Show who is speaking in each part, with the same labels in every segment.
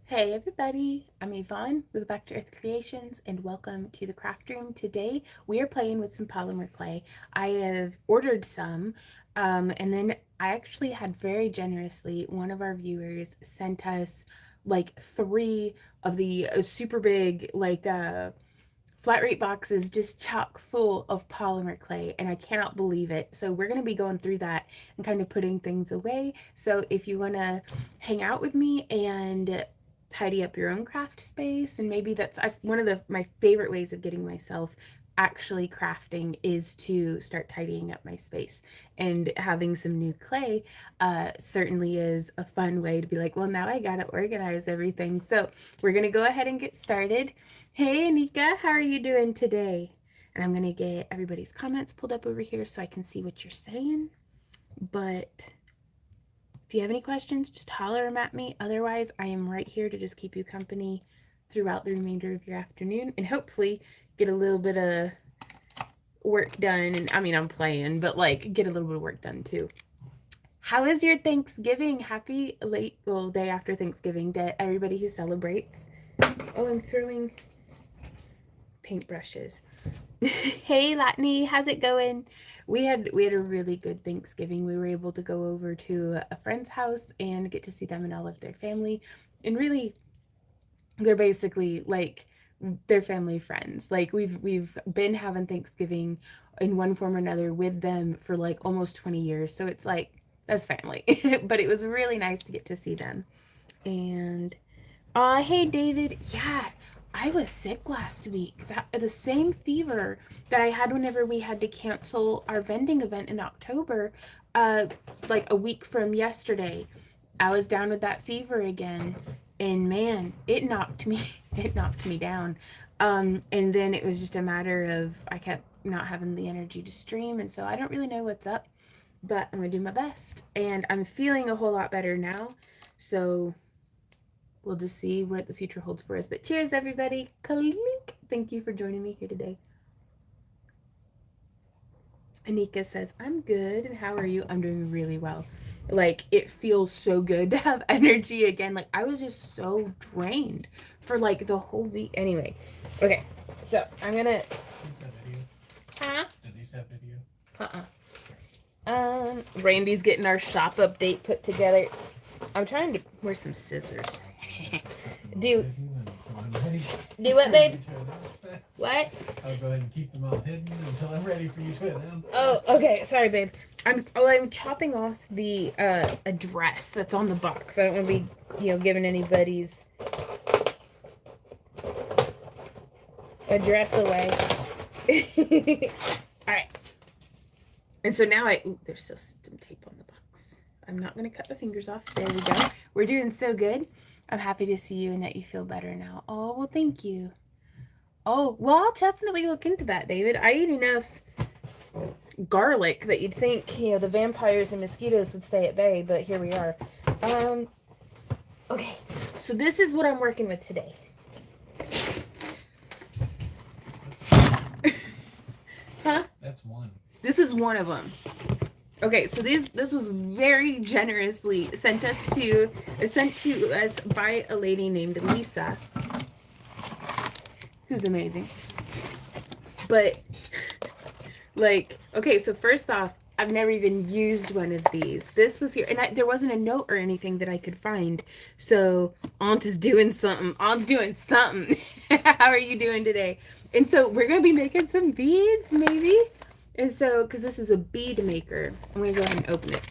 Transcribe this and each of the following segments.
Speaker 1: Hey everybody, I'm Yvonne with Back to Earth Creations and welcome to the craft room. Today we are playing with some polymer clay. I have ordered some and then I actually had very generously one of our viewers sent us like three of the super big flat rate boxes just chock full of polymer clay, and I cannot believe it. So we're going to be going through that and kind of putting things away. So if you want to hang out with me and tidy up your own craft space, and maybe that's one of my favorite ways of getting myself actually crafting is to start tidying up my space, and having some new clay certainly is a fun way to be like, well, now I gotta organize everything. So we're gonna go ahead and get started. Hey Anika, how are you doing today? And I'm gonna get everybody's comments pulled up over here so I can see what you're saying. But if you have any questions, just holler them at me. Otherwise, I am right here to just keep you company throughout the remainder of your afternoon and hopefully get a little bit of work done. And I mean, I'm playing, but like get a little bit of work done too. How is your Thanksgiving? Happy day after Thanksgiving to everybody who celebrates. Oh, I'm throwing paintbrushes. Hey Latney, how's it going? We had a really good Thanksgiving. We were able to go over to a friend's house and get to see them and all of their family. And really, they're basically like they're family friends. Like we've been having Thanksgiving in one form or another with them for like almost 20 years. So it's like that's family. But it was really nice to get to see them. And hey David, yeah, I was sick last week. The same fever that I had whenever we had to cancel our vending event in October, like a week from yesterday. I was down with that fever again, and man, it knocked me down. And then it was just a matter of I kept not having the energy to stream, and so I don't really know what's up, but I'm gonna do my best, and I'm feeling a whole lot better now. So we'll just see what the future holds for us. But cheers, everybody. Kalink. Thank you for joining me here today. Anika says, I'm good. And how are you? I'm doing really well. Like, it feels so good to have energy again. Like, I was just so drained for like the whole week. Anyway, okay. So I'm gonna. Huh? At least have video. Randy's getting our shop update put together. I'm trying to. Where's some scissors? Do what, babe? What?
Speaker 2: I'll go ahead and keep them all hidden until I'm ready for you to announce.
Speaker 1: Oh, okay. Sorry, babe. I'm chopping off the address that's on the box. I don't want to be, giving anybody's address away. All right. And so now there's still some tape on the box. I'm not going to cut my fingers off. There we go. We're doing so good. I'm happy to see you and that you feel better now. Oh, well, thank you. Oh, well, I'll definitely look into that, David. I eat enough garlic that you'd think, the vampires and mosquitoes would stay at bay, but here we are. Okay, so this is what I'm working with today. Huh?
Speaker 2: That's one.
Speaker 1: This is one of them. Okay, so this was very generously sent to us by a lady named Lisa, who's amazing. But like, okay, so first off, I've never even used one of these. This was here, and there wasn't a note or anything that I could find. So Aunt is doing something. Aunt's doing something. How are you doing today? And so we're gonna be making some beads, maybe. And so, because this is a bead maker, I'm going to go ahead and open it.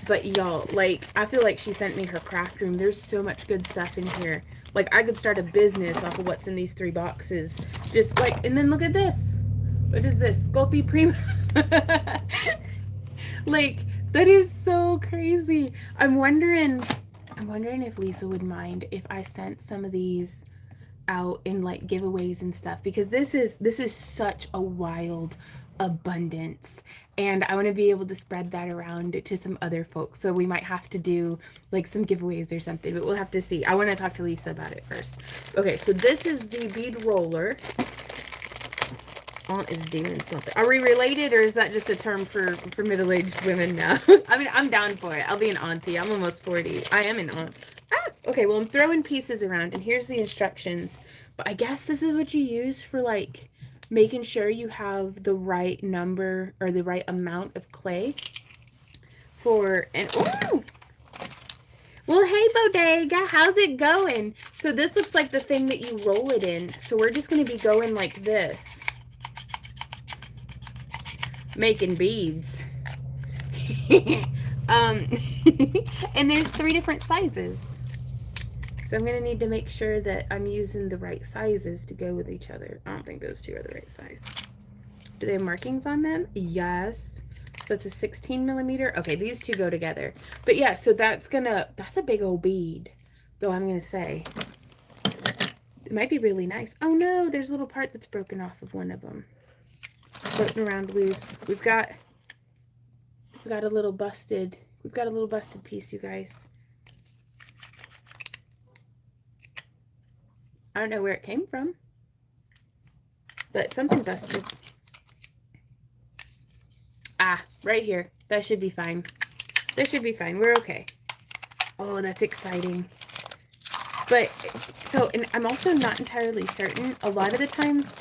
Speaker 1: But y'all, like, I feel like she sent me her craft room. There's so much good stuff in here. Like, I could start a business off of what's in these 3 boxes. Just like, and then look at this. What is this? Sculpting Prima. Like, that is so crazy. I'm wondering if Lisa would mind if I sent some of these out in like giveaways and stuff, because this is such a wild abundance, and I want to be able to spread that around to some other folks. So we might have to do like some giveaways or something, but we'll have to see. I want to talk to Lisa about it first. Okay, so this is the bead roller. Aunt is doing something. Are we related, or is that just a term for middle-aged women now? I mean, I'm down for it. I'll be an auntie. I'm almost 40. I am an aunt. Ah, Okay, well, I'm throwing pieces around, and here's the instructions. But I guess this is what you use for, like, making sure you have the right number or the right amount of clay for, and, ooh! Well, hey, Bodega, how's it going? So this looks like the thing that you roll it in. So we're just going to be going like this. Making beads. um, and there's 3 different sizes. So I'm going to need to make sure that I'm using the right sizes to go with each other. I don't think those 2 are the right size. Do they have markings on them? Yes. So it's a 16 millimeter. Okay, these 2 go together. But yeah, so that's a big old bead, though I'm going to say. It might be really nice. Oh no, there's a little part that's broken off of one of them. Floating around loose. We've got a little busted piece, you guys. I don't know where it came from, but something busted. Ah, right here. That should be fine. That should be fine. We're okay. Oh, that's exciting. But, so, and I'm also not entirely certain. A lot of the times,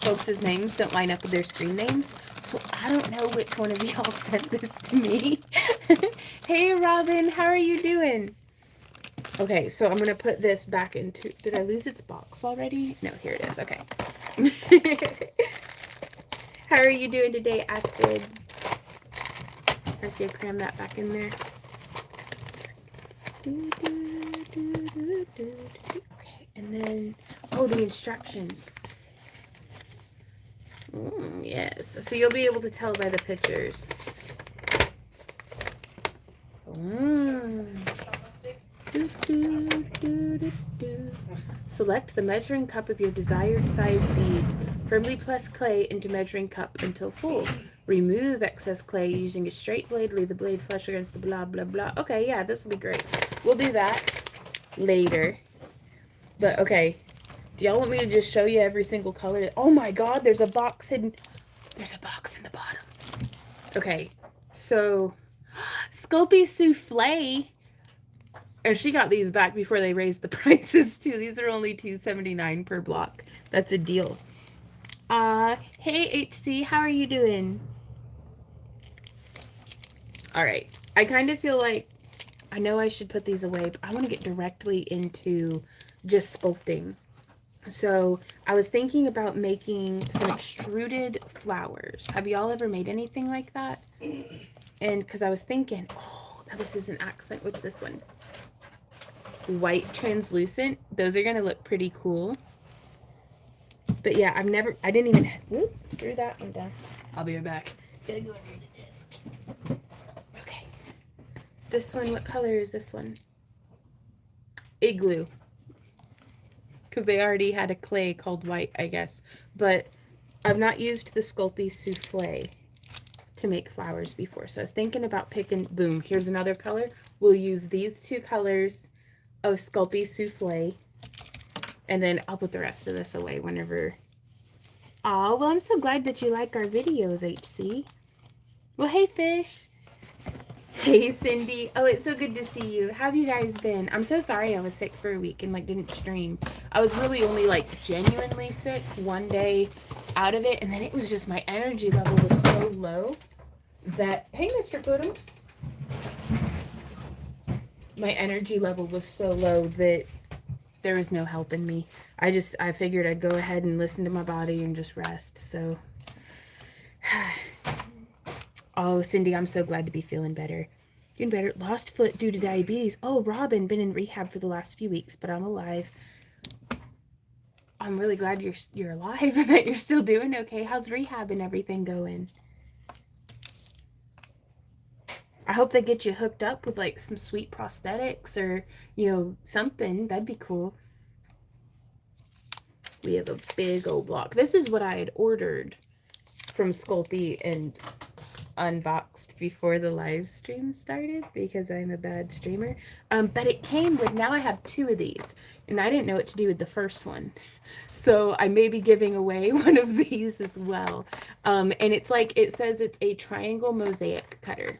Speaker 1: folks' names don't line up with their screen names. So I don't know which one of y'all sent this to me. Hey, Robin, how are you doing? Okay, so I'm going to put this back into... Did I lose its box already? No, here it is. Okay. How are you doing today, Astrid? I'm just going to cram that back in there. Okay, and then... Oh, the instructions. Yes. So you'll be able to tell by the pictures. Select the measuring cup of your desired size bead. Firmly press clay into measuring cup until full. Remove excess clay using a straight blade. Leave the blade flush against the blah, blah, blah. Okay, yeah, this will be great. We'll do that later. But, okay. Do y'all want me to just show you every single color? Oh my god, there's a box hidden. There's a box in the bottom. Okay, so Sculpting Souffle. And she got these back before they raised the prices too. These are only $2.79 per block. That's a deal. Hey HC, how are you doing? All right. I kind of feel like I know I should put these away, but I want to get directly into just sculpting. So I was thinking about making some extruded flowers. Have y'all ever made anything like that? And because I was thinking, oh, this is an accent. What's this one? White translucent. Those are gonna look pretty cool. But yeah, I didn't even, whoop, threw that one down. I'll be right back. Gotta go under the desk. Okay. This one, what color is this one? Igloo. Because they already had a clay called white, I guess. But I've not used the Sculpting Souffle to make flowers before. So I was thinking about picking, boom, here's another color. We'll use these 2 colors of Sculpting Souffle. And then I'll put the rest of this away whenever. Oh, well, I'm so glad that you like our videos, HC. Well, hey, Fish. Hey, Cindy. Oh, it's so good to see you. How have you guys been? I'm so sorry I was sick for a week and, like, didn't stream. I was really only, like, genuinely sick one day out of it. And then it was just my energy level was so low that... Hey, Mr. Puddums. My energy level was so low that there was no helping me. I figured I'd go ahead and listen to my body and just rest. So, oh, Cindy, I'm so glad to be feeling better. Doing better. Lost foot due to diabetes. Oh, Robin, been in rehab for the last few weeks, but I'm alive. I'm really glad you're alive and that you're still doing okay. How's rehab and everything going? I hope they get you hooked up with like some sweet prosthetics or, you know, something. That'd be cool. We have a big old block. This is what I had ordered from Sculpey and unboxed before the live stream started because I'm a bad streamer. But it came with, now I have 2 of these and I didn't know what to do with the first one. So I may be giving away one of these as well. And it's like, it says it's a triangle mosaic cutter.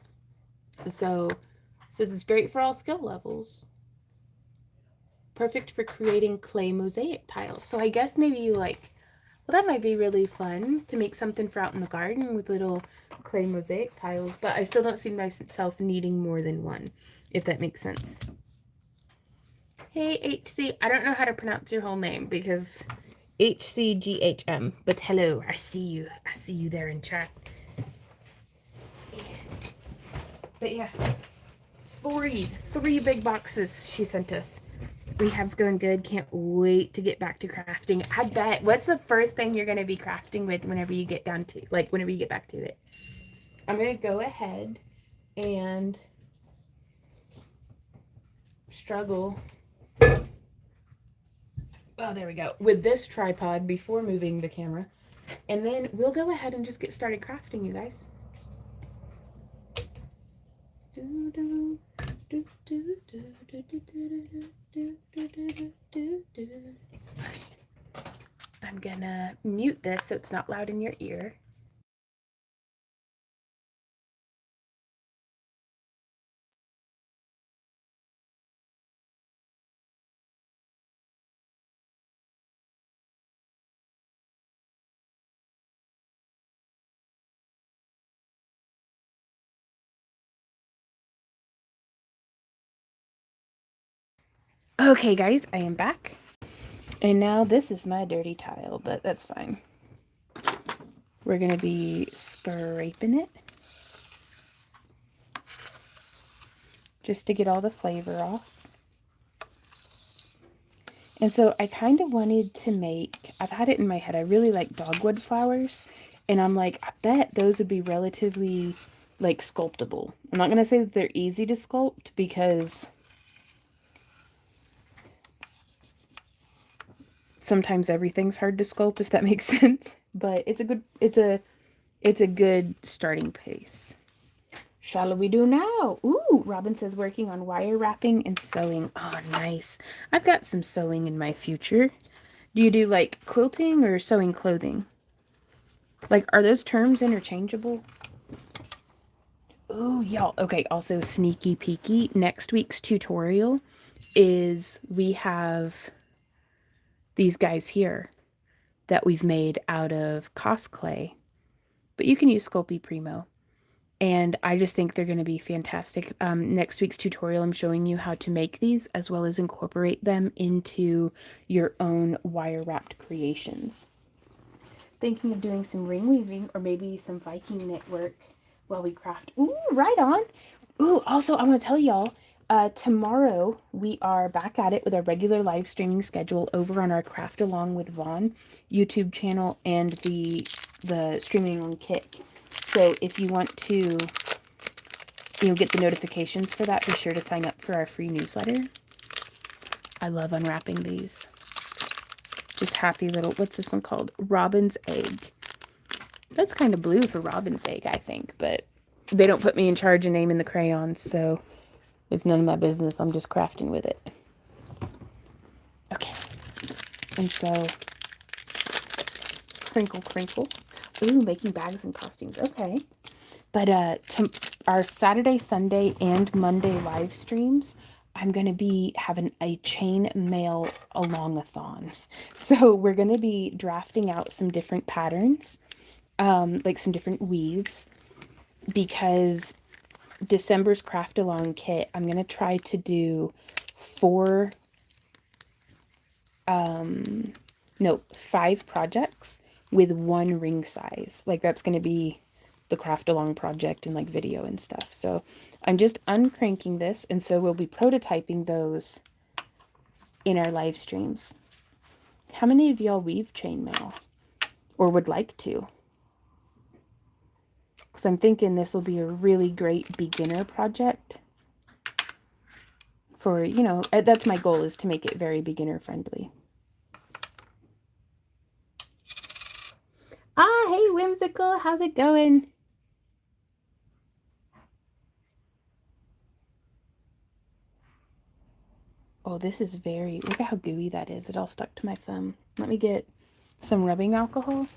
Speaker 1: So it says it's great for all skill levels. perfect for creating clay mosaic tiles. So I guess maybe you like, well, that might be really fun to make something for out in the garden with little clay mosaic tiles, but I still don't see myself needing more than one, if that makes sense. Hey, HC, I don't know how to pronounce your whole name because HCGHM, but hello, I see you. I see you there in chat. But yeah, three big boxes she sent us. Rehab's going good. Can't wait to get back to crafting. I bet. What's the first thing you're going to be crafting with whenever you get down to, like, whenever you get back to it? I'm going to go ahead and struggle. Oh, there we go. With this tripod before moving the camera. And then we'll go ahead and just get started crafting, you guys. I'm gonna mute this so it's not loud in your ear. Okay, guys, I am back. And now this is my dirty tile, but that's fine. We're going to be scraping it just to get all the flavor off. And so I kind of wanted to make, I've had it in my head, I really like dogwood flowers. And I'm like, I bet those would be relatively, like, sculptable. I'm not going to say that they're easy to sculpt because sometimes everything's hard to sculpt, if that makes sense. But it's a good starting place. Shall we do now? Ooh, Robin says working on wire wrapping and sewing. Oh, nice. I've got some sewing in my future. Do you do like quilting or sewing clothing? Like, are those terms interchangeable? Ooh, y'all. Okay, also sneaky peeky. Next week's tutorial is we have these guys here that we've made out of Cos clay, but you can use Sculpey Primo. And I just think they're going to be fantastic. Next week's tutorial, I'm showing you how to make these as well as incorporate them into your own wire wrapped creations. Thinking of doing some ring weaving or maybe some Viking knit work while we craft. Ooh, right on. Ooh, also, I want to tell y'all, tomorrow we are back at it with our regular live streaming schedule over on our Craft Along with Vaughn YouTube channel and the Streaming on Kick. So if you want to, get the notifications for that, be sure to sign up for our free newsletter. I love unwrapping these. Just happy little, what's this one called? Robin's Egg. That's kind of blue for Robin's Egg, I think, but they don't put me in charge of naming the crayons, so it's none of my business. I'm just crafting with it. Okay. And so, crinkle, crinkle. Ooh, making bags and costumes. Okay. But our Saturday, Sunday, and Monday live streams, I'm going to be having a chain mail along-a-thon. So we're going to be drafting out some different patterns, like some different weaves, because December's Craft Along kit, I'm going to try to do 5 projects with 1 ring size. Like, that's going to be the Craft Along project and like video and stuff. So I'm just uncranking this, and so we'll be prototyping those in our live streams. How many of y'all weave chainmail or would like to? Because I'm thinking this will be a really great beginner project for, that's my goal, is to make it very beginner friendly. Ah, hey Whimsical, how's it going? Oh, this is look at how gooey that is. It all stuck to my thumb. Let me get some rubbing alcohol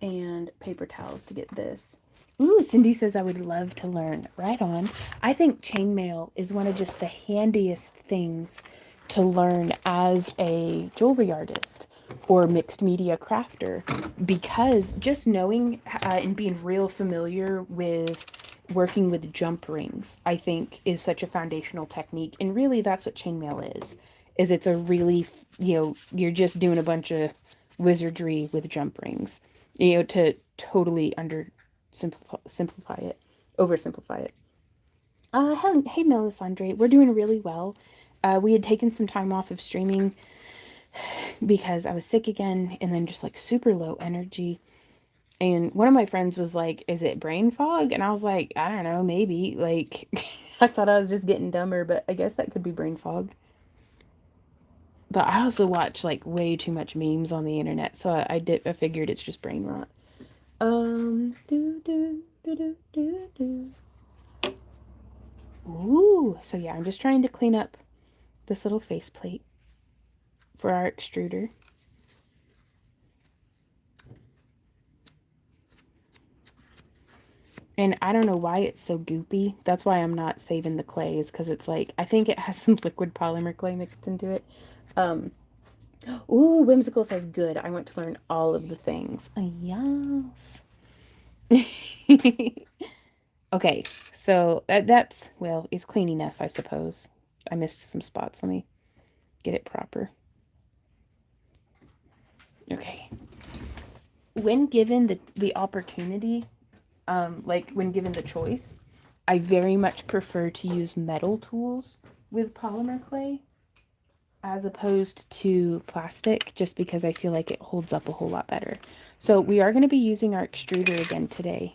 Speaker 1: and paper towels to get this. Ooh, Cindy says I would love to learn. Right on. I think chainmail is one of just the handiest things to learn as a jewelry artist or mixed media crafter, because just knowing and being real familiar with working with jump rings, I think, is such a foundational technique. And really, that's what chainmail is it's a really, you're just doing a bunch of wizardry with jump rings, to totally simplify it, oversimplify it. Hey, Melisandre, we're doing really well. We had taken some time off of streaming because I was sick again and then just like super low energy. And one of my friends was like, "Is it brain fog?" And I was like, "I don't know, maybe." Like, I thought I was just getting dumber, but I guess that could be brain fog. But I also watch like way too much memes on the internet, so I figured it's just brain rot. Do do do do do do. Ooh, so yeah, I'm just trying to clean up this little faceplate for our extruder. And I don't know why it's so goopy. That's why I'm not saving the clays, because it's like, I think it has some liquid polymer clay mixed into it. Um, ooh, Whimsical says, good. I want to learn all of the things. Yes. Okay, so that's, well, it's clean enough, I suppose. I missed some spots. Let me get it proper. Okay. When given the opportunity, like when given the choice, I very much prefer to use metal tools with polymer clay as opposed to plastic, just because I feel like it holds up a whole lot better. So we are going to be using our extruder again today.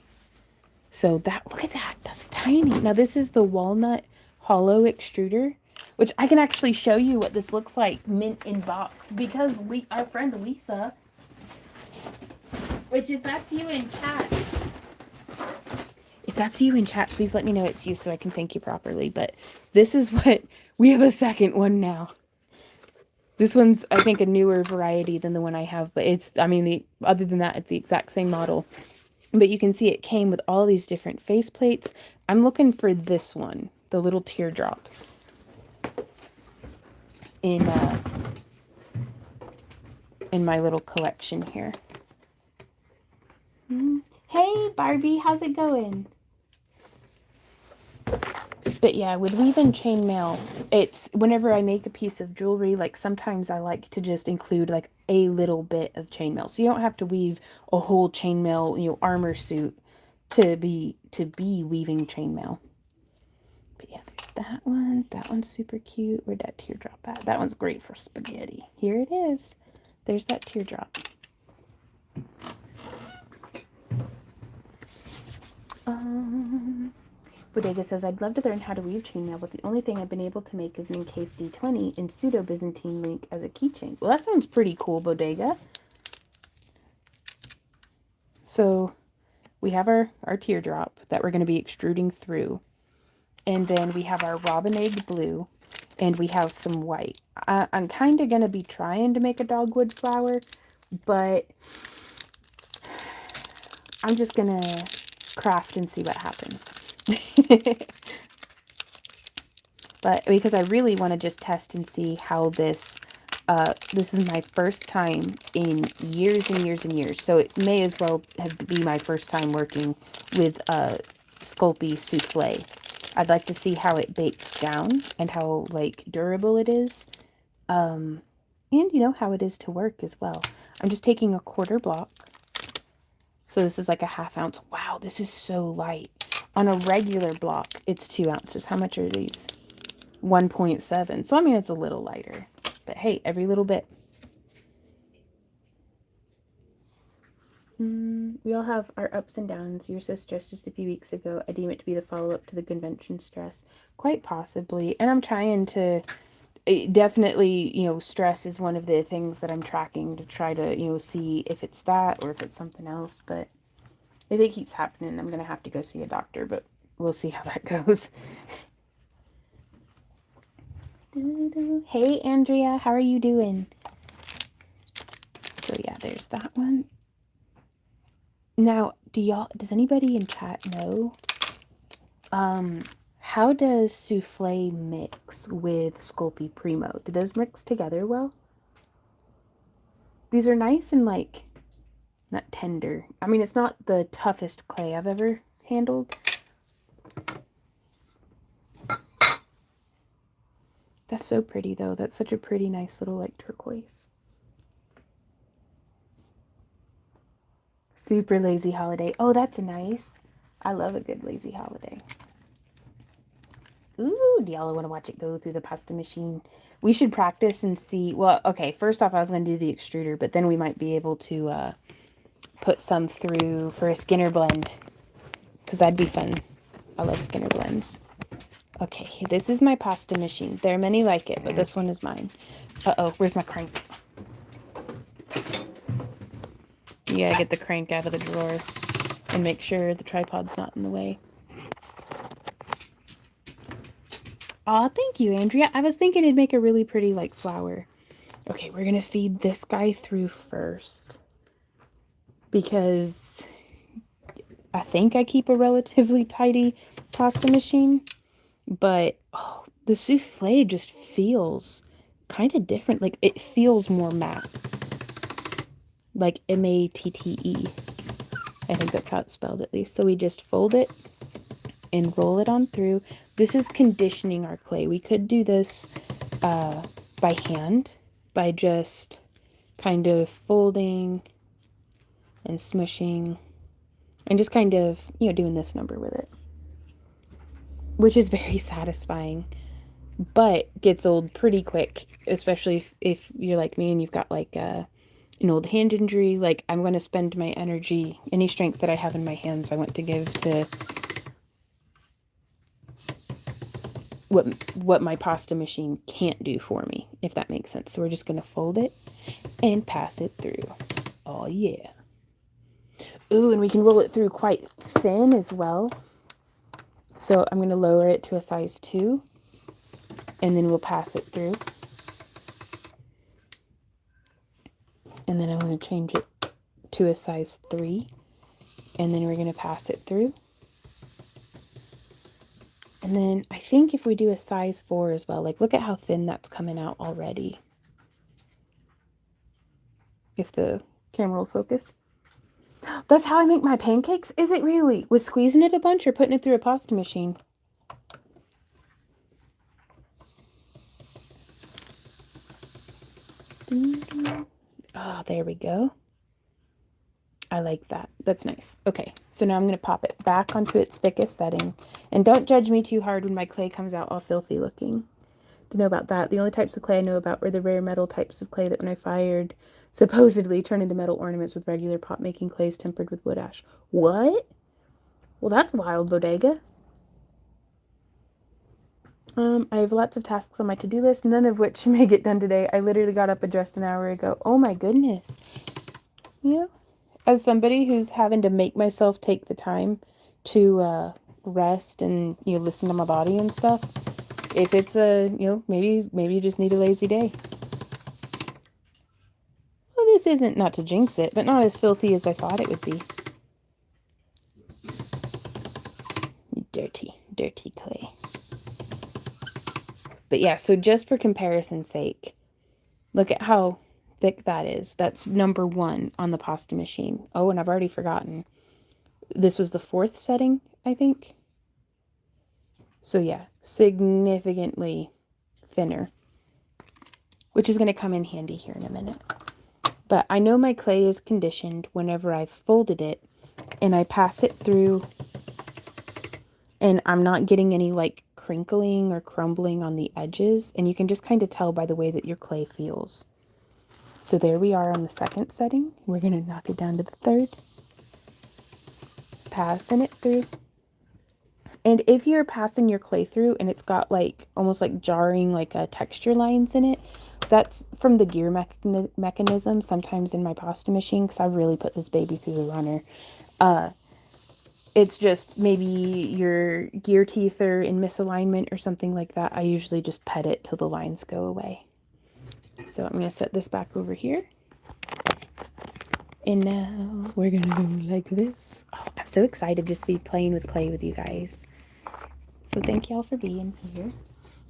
Speaker 1: So look at that, that's tiny. Now this is the walnut hollow extruder, which I can actually show you what this looks like mint in box, because our friend Lisa, which if that's you in chat, please let me know it's you so I can thank you properly. But this is what, we have a second one now. This one's, I think, a newer variety than the one I have, but it's, I mean, other than that, it's the exact same model. But you can see it came with all these different face plates. I'm looking for this one, the little teardrop, in my little collection here. Hey, Barbie, how's it going? But yeah, with weave-in chainmail, it's whenever I make a piece of jewelry, like sometimes I like to just include like a little bit of chainmail. So you don't have to weave a whole chainmail, armor suit to be weaving chainmail. But yeah, there's that one. That one's super cute. Where'd that teardrop at? That one's great for spaghetti. Here it is. There's that teardrop. Bodega says, I'd love to learn how to weave chainmail, but the only thing I've been able to make is an encased D20 in pseudo-Byzantine link as a keychain. Well, that sounds pretty cool, Bodega. So we have our teardrop that we're going to be extruding through. And then we have our robin egg blue. And we have some white. I'm kind of going to be trying to make a dogwood flower, but I'm just going to craft and see what happens. But because I really want to just test and see how this is my first time in years and years and years, so it may as well be my first time working with Sculpey souffle. I'd like to see how it bakes down and how like durable it is, and how it is to work as well. I'm just taking a quarter block, so this is like a 1/2 ounce. Wow, this is so light. On a regular block it's 2 ounces. How much are these? 1.7. So I mean, it's a little lighter, but hey, every little bit. We all have our ups and downs. You were so stressed just a few weeks ago. I deem it to be the follow-up to the convention stress. Quite possibly. And I'm trying to definitely, stress is one of the things that I'm tracking to try to, see if it's that or if it's something else. But if it keeps happening, I'm going to have to go see a doctor, but we'll see how that goes. Hey, Andrea, how are you doing? So yeah, there's that one. Now, does anybody in chat know How does souffle mix with Sculpey Primo? Do those mix together well? These are nice and like, not tender. I mean, it's not the toughest clay I've ever handled. That's so pretty though. That's such a pretty, nice little like turquoise. Super lazy holiday. Oh, that's nice. I love a good lazy holiday. Ooh, do y'all want to watch it go through the pasta machine? We should practice and see. Well, okay, first off, I was going to do the extruder, but then we might be able to put some through for a Skinner blend, because that'd be fun. I love Skinner blends. Okay, this is my pasta machine. There are many like it, but this one is mine. Uh-oh, where's my crank? You gotta get the crank out of the drawer and make sure the tripod's not in the way. Aw, thank you, Andrea. I was thinking it'd make a really pretty, like, flower. Okay, we're gonna feed this guy through first, because I think I keep a relatively tidy pasta machine, but oh, the souffle just feels kind of different. Like, it feels more matte. Like M-A-T-T-E. I think that's how it's spelled, at least. So we just fold it and roll it on through. This is conditioning our clay. We could do this by hand, by just kind of folding and smushing and just kind of, you know, doing this number with it, which is very satisfying, but gets old pretty quick, especially if you're like me and you've got like an old hand injury. Like, I'm going to spend my energy, any strength that I have in my hands, I want to give to what my pasta machine can't do for me, if that makes sense. So we're just going to fold it and pass it through. Oh yeah. Ooh, and we can roll it through quite thin as well. So I'm going to lower it to a size 2, and then we'll pass it through. And then I'm going to change it to a size 3, and then we're going to pass it through. And then I think if we do a size 4 as well, like, look at how thin that's coming out already. If the camera will focus. That's how I make my pancakes? Is it really? With squeezing it a bunch or putting it through a pasta machine? Oh, there we go. I like that. That's nice. Okay, so now I'm going to pop it back onto its thickest setting. And don't judge me too hard when my clay comes out all filthy looking. To know about that, the only types of clay I know about were the rare metal types of clay that when I fired, supposedly turn into metal ornaments with regular pot-making clays tempered with wood ash. What? Well, that's wild, Bodega. I have lots of tasks on my to-do list, none of which may get done today. I literally got up just an hour ago. Oh my goodness. Yeah. As somebody who's having to make myself take the time to rest and, you know, listen to my body and stuff, if it's maybe you just need a lazy day. Well, this isn't, not to jinx it, but not as filthy as I thought it would be. Dirty, dirty clay. But yeah, so just for comparison's sake, look at how thick that is. That's number 1 on the pasta machine. Oh, and I've already forgotten. This was the 4th setting, I think. So yeah, significantly thinner, which is going to come in handy here in a minute. But I know my clay is conditioned whenever I've folded it and I pass it through and I'm not getting any like crinkling or crumbling on the edges. And you can just kind of tell by the way that your clay feels. So there we are on the 2nd setting. We're going to knock it down to the 3rd. Passing it through. And if you're passing your clay through and it's got like almost like jarring like texture lines in it, that's from the gear mechanism sometimes in my pasta machine, because I've really put this baby through the runner. It's just maybe your gear teeth are in misalignment or something like that. I usually just pet it till the lines go away. So I'm going to set this back over here. And now we're going to go like this. Oh, I'm so excited just to be playing with clay with you guys. So thank y'all for being here.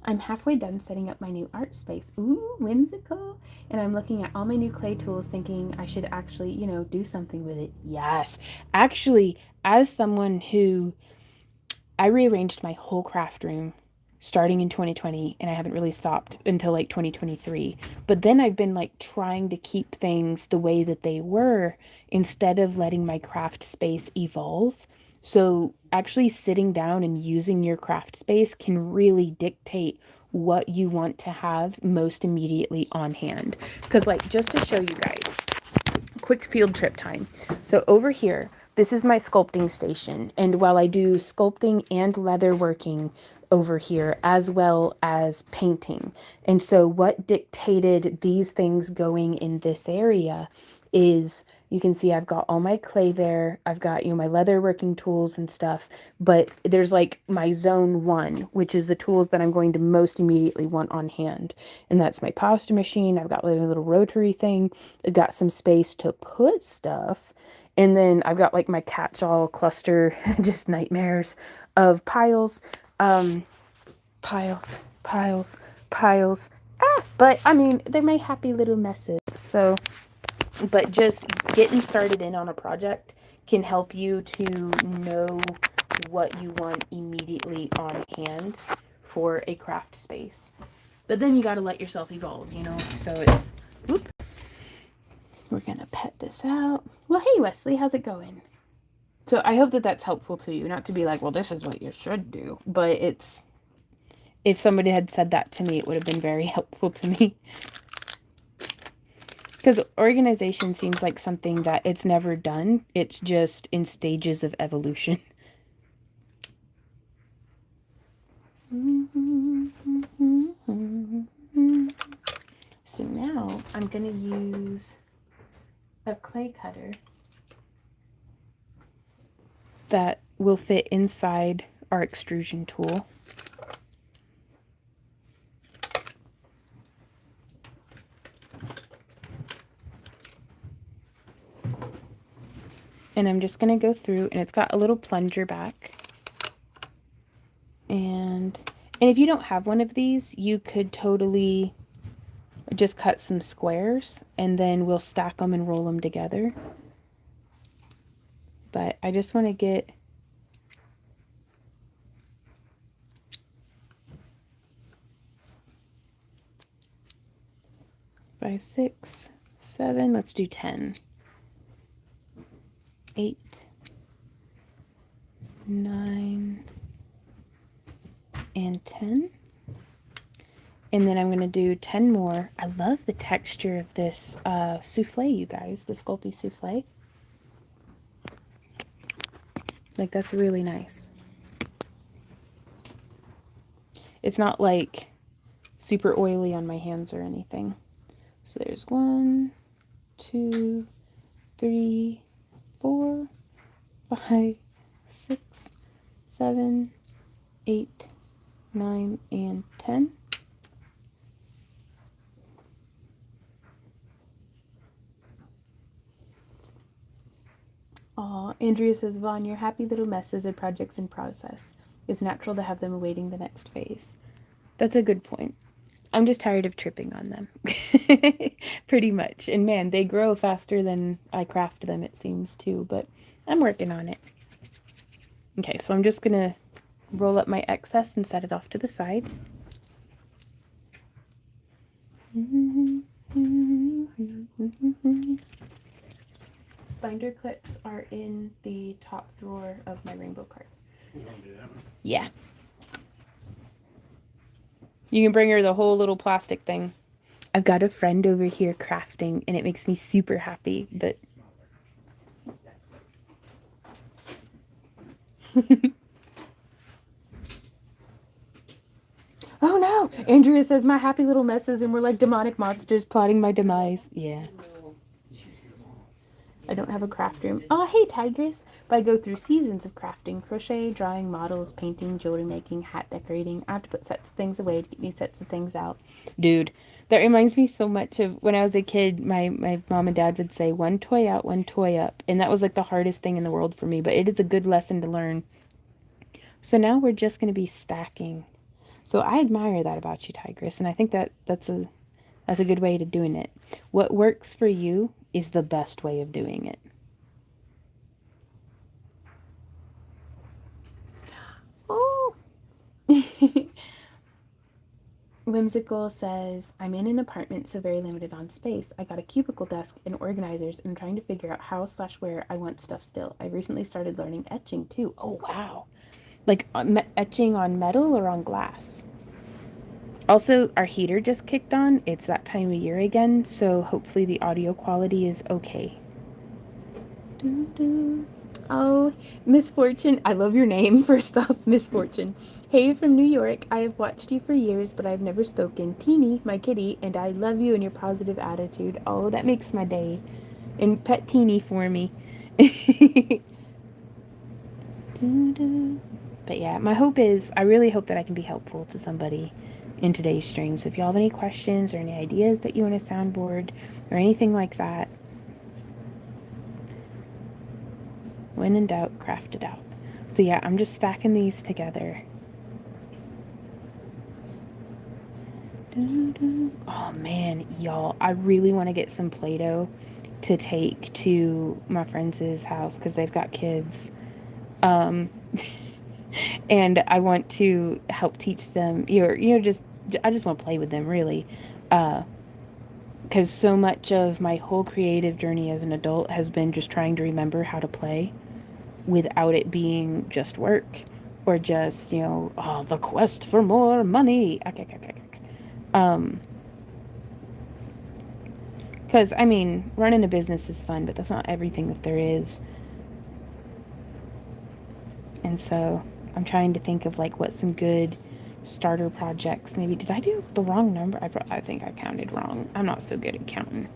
Speaker 1: I'm halfway done setting up my new art space. Ooh, whimsical. And I'm looking at all my new clay tools thinking I should actually, do something with it. Yes. Actually, as someone who I rearranged my whole craft room starting in 2020 and I haven't really stopped until like 2023. But then I've been like trying to keep things the way that they were instead of letting my craft space evolve. So actually sitting down and using your craft space can really dictate what you want to have most immediately on hand. Because like just to show you guys, quick field trip time. So over here, this is my sculpting station. And while I do sculpting and leather working over here, as well as painting. And so what dictated these things going in this area is, you can see I've got all my clay there. I've got, my leather working tools and stuff, but there's like my zone 1, which is the tools that I'm going to most immediately want on hand. And that's my pasta machine. I've got like a little rotary thing. I've got some space to put stuff. And then I've got like my catch-all cluster, just nightmares of piles, piles, piles, piles. But I mean, they're my happy little messes. So, but just getting started in on a project can help you to know what you want immediately on hand for a craft space. But then you got to let yourself evolve, So it's, whoop. We're going to pet this out. Well, hey, Wesley, how's it going? So I hope that that's helpful to you. Not to be like, well, this is what you should do. But it's, if somebody had said that to me, it would have been very helpful to me. Because organization seems like something that it's never done. It's just in stages of evolution. So now I'm going to use a clay cutter that will fit inside our extrusion tool. And I'm just going to go through, and it's got a little plunger back. And if you don't have one of these, you could totally just cut some squares and then we'll stack them and roll them together. But I just want to get by 6, 7, let's do 10. 8, 9, and 10. And then I'm going to do 10 more. I love the texture of this souffle, you guys, the Sculpey souffle. Like, that's really nice. It's not like super oily on my hands or anything. So there's 1, 2, 3, 4, 5, 6, 7, 8, 9, and 10. Aw, Andrea says, Vaughn, your happy little messes are projects in process. It's natural to have them awaiting the next phase. That's a good point. I'm just tired of tripping on them. Pretty much. And man, they grow faster than I craft them, it seems, too. But I'm working on it. Okay, so I'm just going to roll up my excess and set it off to the side. Binder clips are in the top drawer of my rainbow cart.
Speaker 2: You want to do that one?
Speaker 1: Yeah. You can bring her the whole little plastic thing. I've got a friend over here crafting, and it makes me super happy. But oh no! Andrea says my happy little messes, and we're like demonic monsters plotting my demise. Yeah. I don't have a craft room. Oh, hey, Tigress. But I go through seasons of crafting, crochet, drawing, models, painting, jewelry making, hat decorating. I have to put sets of things away to get new sets of things out. Dude, that reminds me so much of when I was a kid, my mom and dad would say, one toy out, one toy up. And that was like the hardest thing in the world for me. But it is a good lesson to learn. So now we're just going to be stacking. So I admire that about you, Tigress, and I think that's a good way to doing it. What works for you is the best way of doing it. Oh. Whimsical says, I'm in an apartment, so very limited on space. I got a cubicle desk and organizers and trying to figure out how/where I want stuff still. I recently started learning etching too. Oh, wow. Like etching on metal or on glass? Also, our heater just kicked on. It's that time of year again, so hopefully the audio quality is okay. Oh, Misfortune. I love your name, first off, Misfortune. Hey, from New York. I have watched you for years, but I've never spoken. Teeny, my kitty, and I love you and your positive attitude. Oh, that makes my day. And pet Teeny for me. But yeah, my hope is, I really hope that I can be helpful to somebody in today's stream. So if y'all have any questions or any ideas that you want to soundboard or anything like that, when in doubt, craft it out. So yeah, I'm just stacking these together. Oh man, y'all, I really want to get some Play-Doh to take to my friends' house because they've got kids. Um, and I want to help teach them, just, I just want to play with them really. Because so much of my whole creative journey as an adult has been just trying to remember how to play without it being just work or just, oh, the quest for more money. Um, because, I mean, running a business is fun, but that's not everything that there is. And so I'm trying to think of like what some good starter projects. Maybe did I do the wrong number? I think I counted wrong. I'm not so good at counting.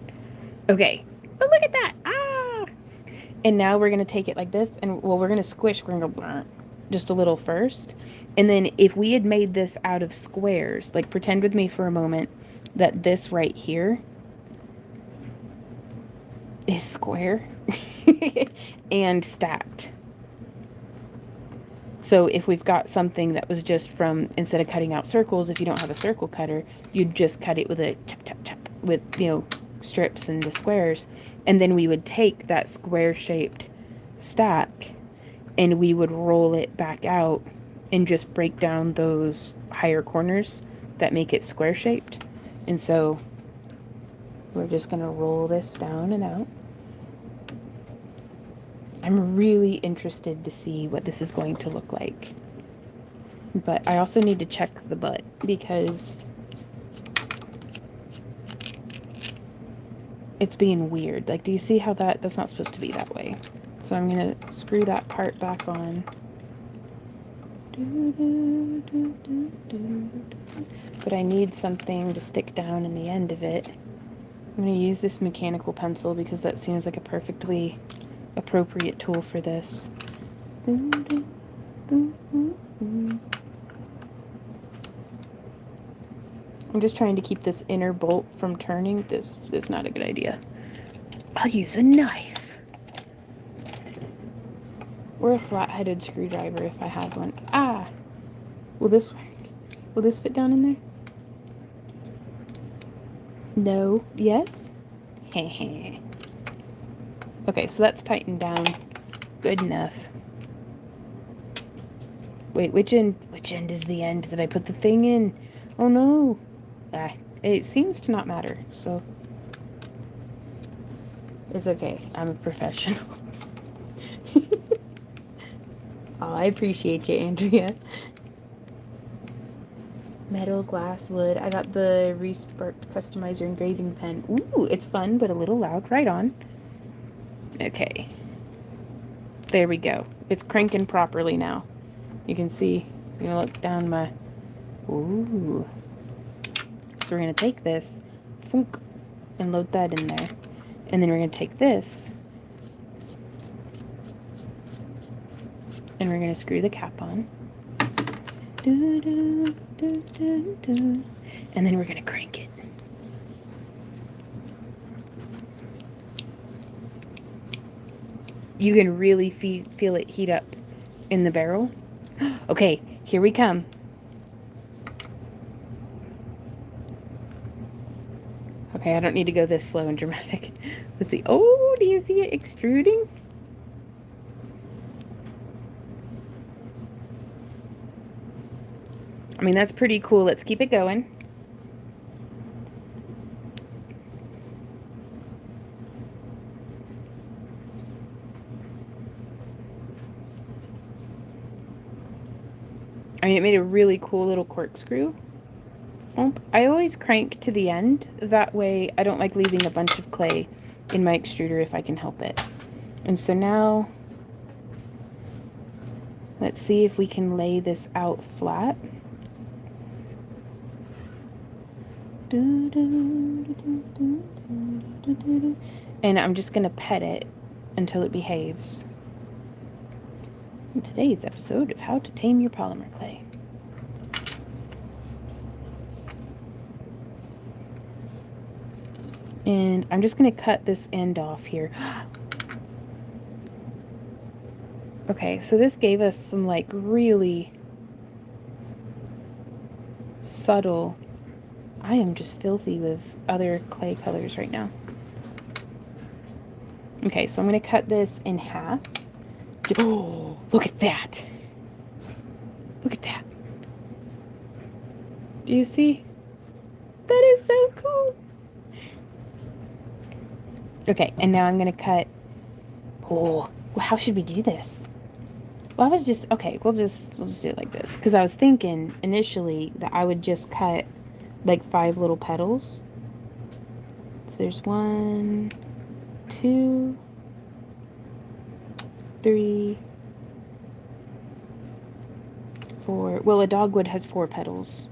Speaker 1: Okay, but look at that. Ah! And now we're gonna take it like this, and well, we're gonna squish. We're gonna go just a little first, and then if we had made this out of squares, like pretend with me for a moment that this right here is square and stacked. So if we've got something that was just from, instead of cutting out circles, if you don't have a circle cutter, you'd just cut it with a chop, chop, chop, with, strips and the squares. And then we would take that square shaped stack and we would roll it back out and just break down those higher corners that make it square shaped. And so we're just going to roll this down and out. I'm really interested to see what this is going to look like. But I also need to check the butt because it's being weird. Like, do you see how that's not supposed to be that way? So I'm going to screw that part back on. But I need something to stick down in the end of it. I'm going to use this mechanical pencil because that seems like a perfectly appropriate tool for this. I'm just trying to keep this inner bolt from turning. This is not a good idea. I'll use a knife. Or a flat-headed screwdriver if I have one. Ah! Will this work? Will this fit down in there? No. Yes? Heh. Okay, so that's tightened down. Good enough. Wait, which end is the end that I put the thing in? Oh no. It seems to not matter, so it's okay. I'm a professional. Oh, I appreciate you, Andrea. Metal, glass, wood. I got the Resparked Customizer engraving pen. Ooh, it's fun, but a little loud. Right on. Okay. There we go. It's cranking properly now. You can see. You can look down my... Ooh. So we're going to take this, thunk, and load that in there. And then we're going to take this, and we're going to screw the cap on. And then we're going to crank it. You can really feel it heat up in the barrel. Okay, here we come. Okay, I don't need to go this slow and dramatic. Let's see. Oh, do you see it extruding? I mean, that's pretty cool. Let's keep it going. I mean, it made a really cool little corkscrew. I always crank to the end. That way, I don't like leaving a bunch of clay in my extruder if I can help it. And so now, let's see if we can lay this out flat. And I'm just going to pet it until it behaves. In today's episode of How to Tame Your Polymer Clay. And I'm just going to cut this end off here. Okay, so this gave us some like really subtle. I am just filthy with other clay colors right now. Okay, so I'm going to cut this in half. Oh, look at that. Look at that. Do you see? That is so cool. Okay, and now I'm going to cut. Oh, well, how should we do this? Well, I was just, okay, we'll just do it like this. Because I was thinking initially that I would just cut like 5 little petals. So there's 1, 2, 3, 4. Well, a dogwood has 4 petals.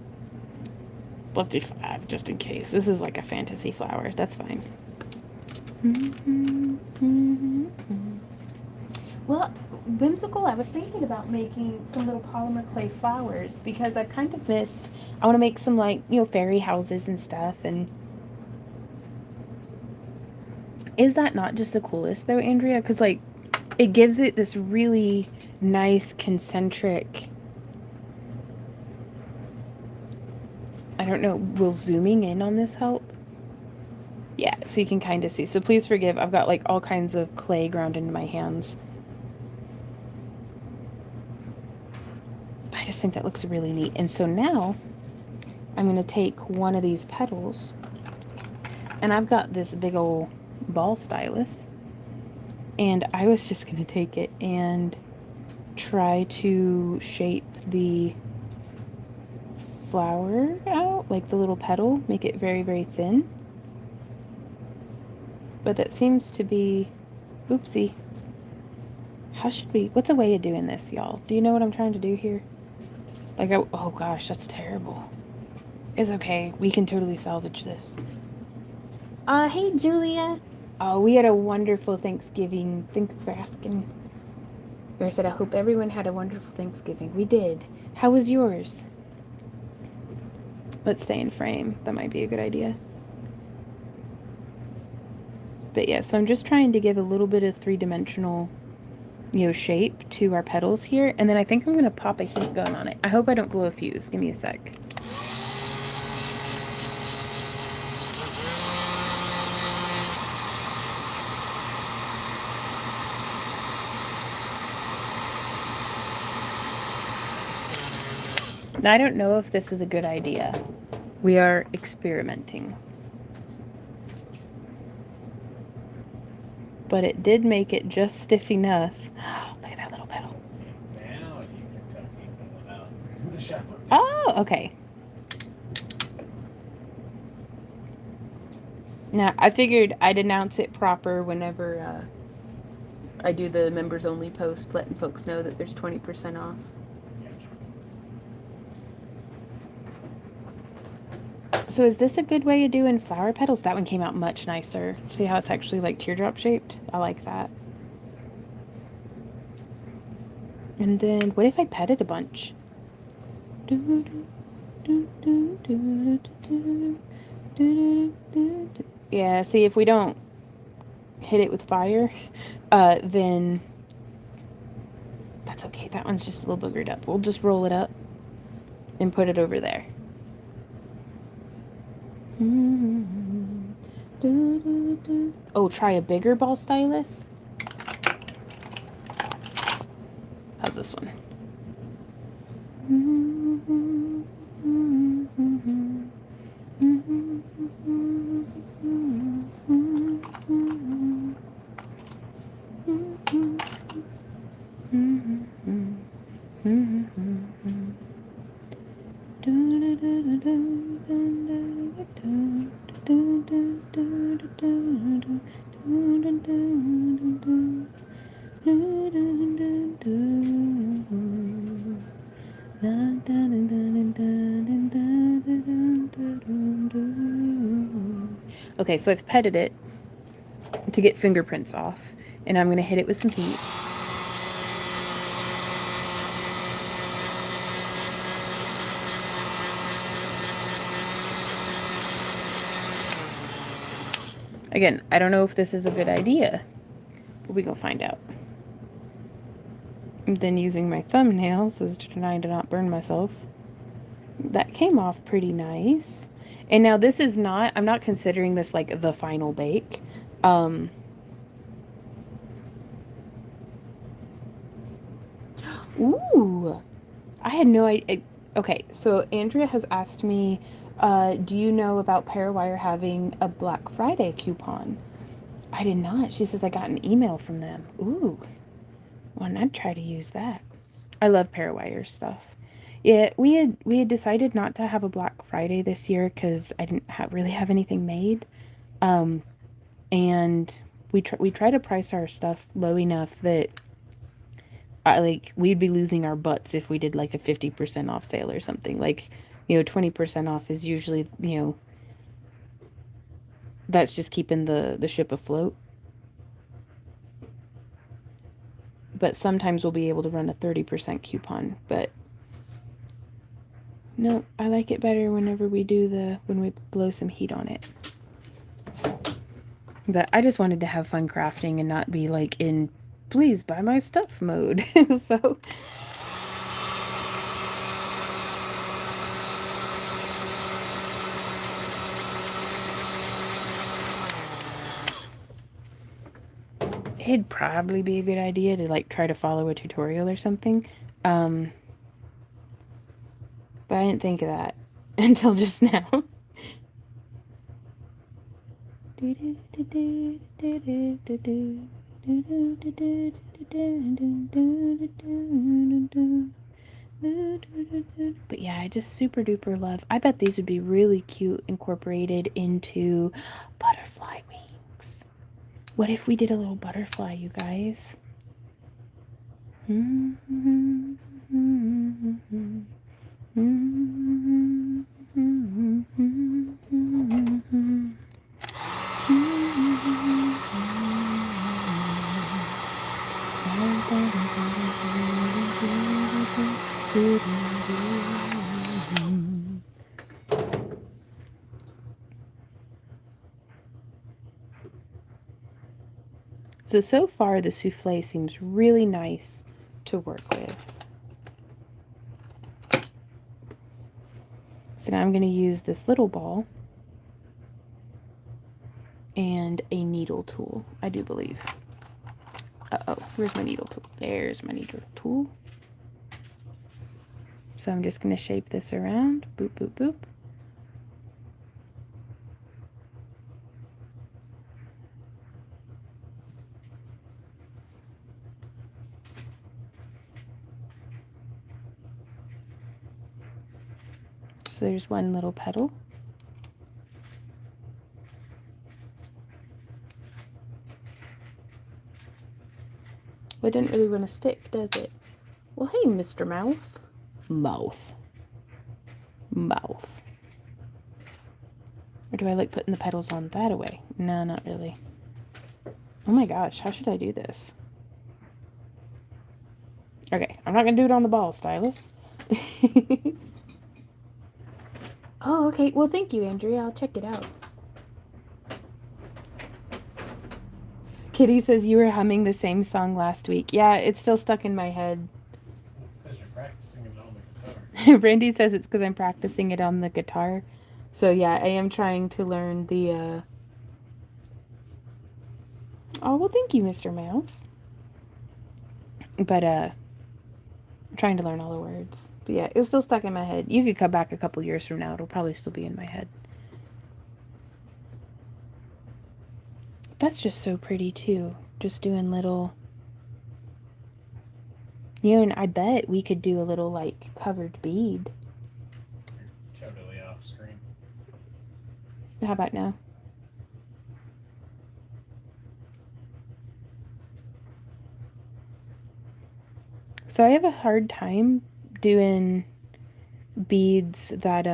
Speaker 1: Let's do 5 just in case. This is like a fantasy flower. That's fine. Well, whimsical, I was thinking about making some little polymer clay flowers because I've kind of missed. I want to make some like, fairy houses and stuff. And is that not just the coolest though, Andrea? Because like it gives it this really nice concentric. I don't know, will zooming in on this help? Yeah, so you can kind of see. So please forgive, I've got like all kinds of clay ground into my hands. I just think that looks really neat. And so now I'm going to take one of these petals, and I've got this big old ball stylus, and I was just going to take it and try to shape the flower out, like the little petal, make it very, very thin. But that seems to be, oopsie. How should we, what's a way of doing this, y'all? Do you know what I'm trying to do here? Like, oh gosh, that's terrible. It's okay. We can totally salvage this. Hey, Julia. Oh, we had a wonderful Thanksgiving. Thanks for asking. I said, I hope everyone had a wonderful Thanksgiving. We did. How was yours? Let's stay in frame. That might be a good idea. But yeah, so I'm just trying to give a little bit of three-dimensional, shape to our petals here. And then I think I'm going to pop a heat gun on it. I hope I don't blow a fuse. Give me a sec. Now, I don't know if this is a good idea. We are experimenting. But it did make it just stiff enough. Look at that little petal.
Speaker 2: Now you can cut people out the shower.
Speaker 1: Oh, okay. Now, I figured I'd announce it proper whenever I do the members only post, letting folks know that there's 20% off. So is this a good way of doing flower petals? That one came out much nicer. See how it's actually like teardrop shaped? I like that. And then what if I petted a bunch? Yeah, see, if we don't hit it with fire, then That's okay. That one's just a little boogered up. We'll just roll it up and put it over there. Oh, try a bigger ball stylus. How's this one? Okay, so I've petted it to get fingerprints off, and I'm going to hit it with some heat. Again, I don't know if this is a good idea, but we gonna find out. And then using my thumbnails is trying to not burn myself. That came off pretty nice. And now this is not, I'm not considering this like the final bake. Ooh, I had no idea. Okay, so Andrea has asked me, do you know about Parawire having a Black Friday coupon? I did not. She says I got an email from them. Ooh, why not try to use that? I love Parawire stuff. Yeah, we had decided not to have a Black Friday this year because I didn't really have anything made, and we try to price our stuff low enough that we'd be losing our butts if we did like a 50% off sale or something. Like, 20% off is usually, that's just keeping the ship afloat. But sometimes we'll be able to run a 30% coupon, but no, I like it better whenever we do when we blow some heat on it. But I just wanted to have fun crafting and not be like in please buy my stuff mode. So it'd probably be a good idea to like try to follow a tutorial or something. But I didn't think of that until just now. But yeah, I just super duper love. I bet these would be really cute incorporated into butterfly wings. What if we did a little butterfly, you guys? So far the souffle seems really nice to work with. So now I'm going to use this little ball and a needle tool, I do believe. Uh-oh, where's my needle tool? There's my needle tool. So I'm just going to shape this around. Boop, boop, boop. So there's one little petal. Well, it didn't really want to stick, does it? Well, hey, Mr. Mouth. Mouth. Or do I like putting the petals on that away? No, not really. Oh my gosh, how should I do this? Okay, I'm not going to do it on the ball stylus. Oh, okay. Well, thank you, Andrea. I'll check it out. Kitty says you were humming the same song last week. Yeah, it's still stuck in my head.
Speaker 2: It's because you're practicing it on the guitar.
Speaker 1: Brandy says it's because I'm practicing it on the guitar. So yeah, I am trying to learn the Oh, well, thank you, Mr. Mouse. But I'm trying to learn all the words. But yeah, it's still stuck in my head. You could come back a couple years from now, it'll probably still be in my head. That's just so pretty too. Just doing little, and I bet we could do a little like covered bead.
Speaker 2: You're totally off screen.
Speaker 1: How about now? So I have a hard time doing beads that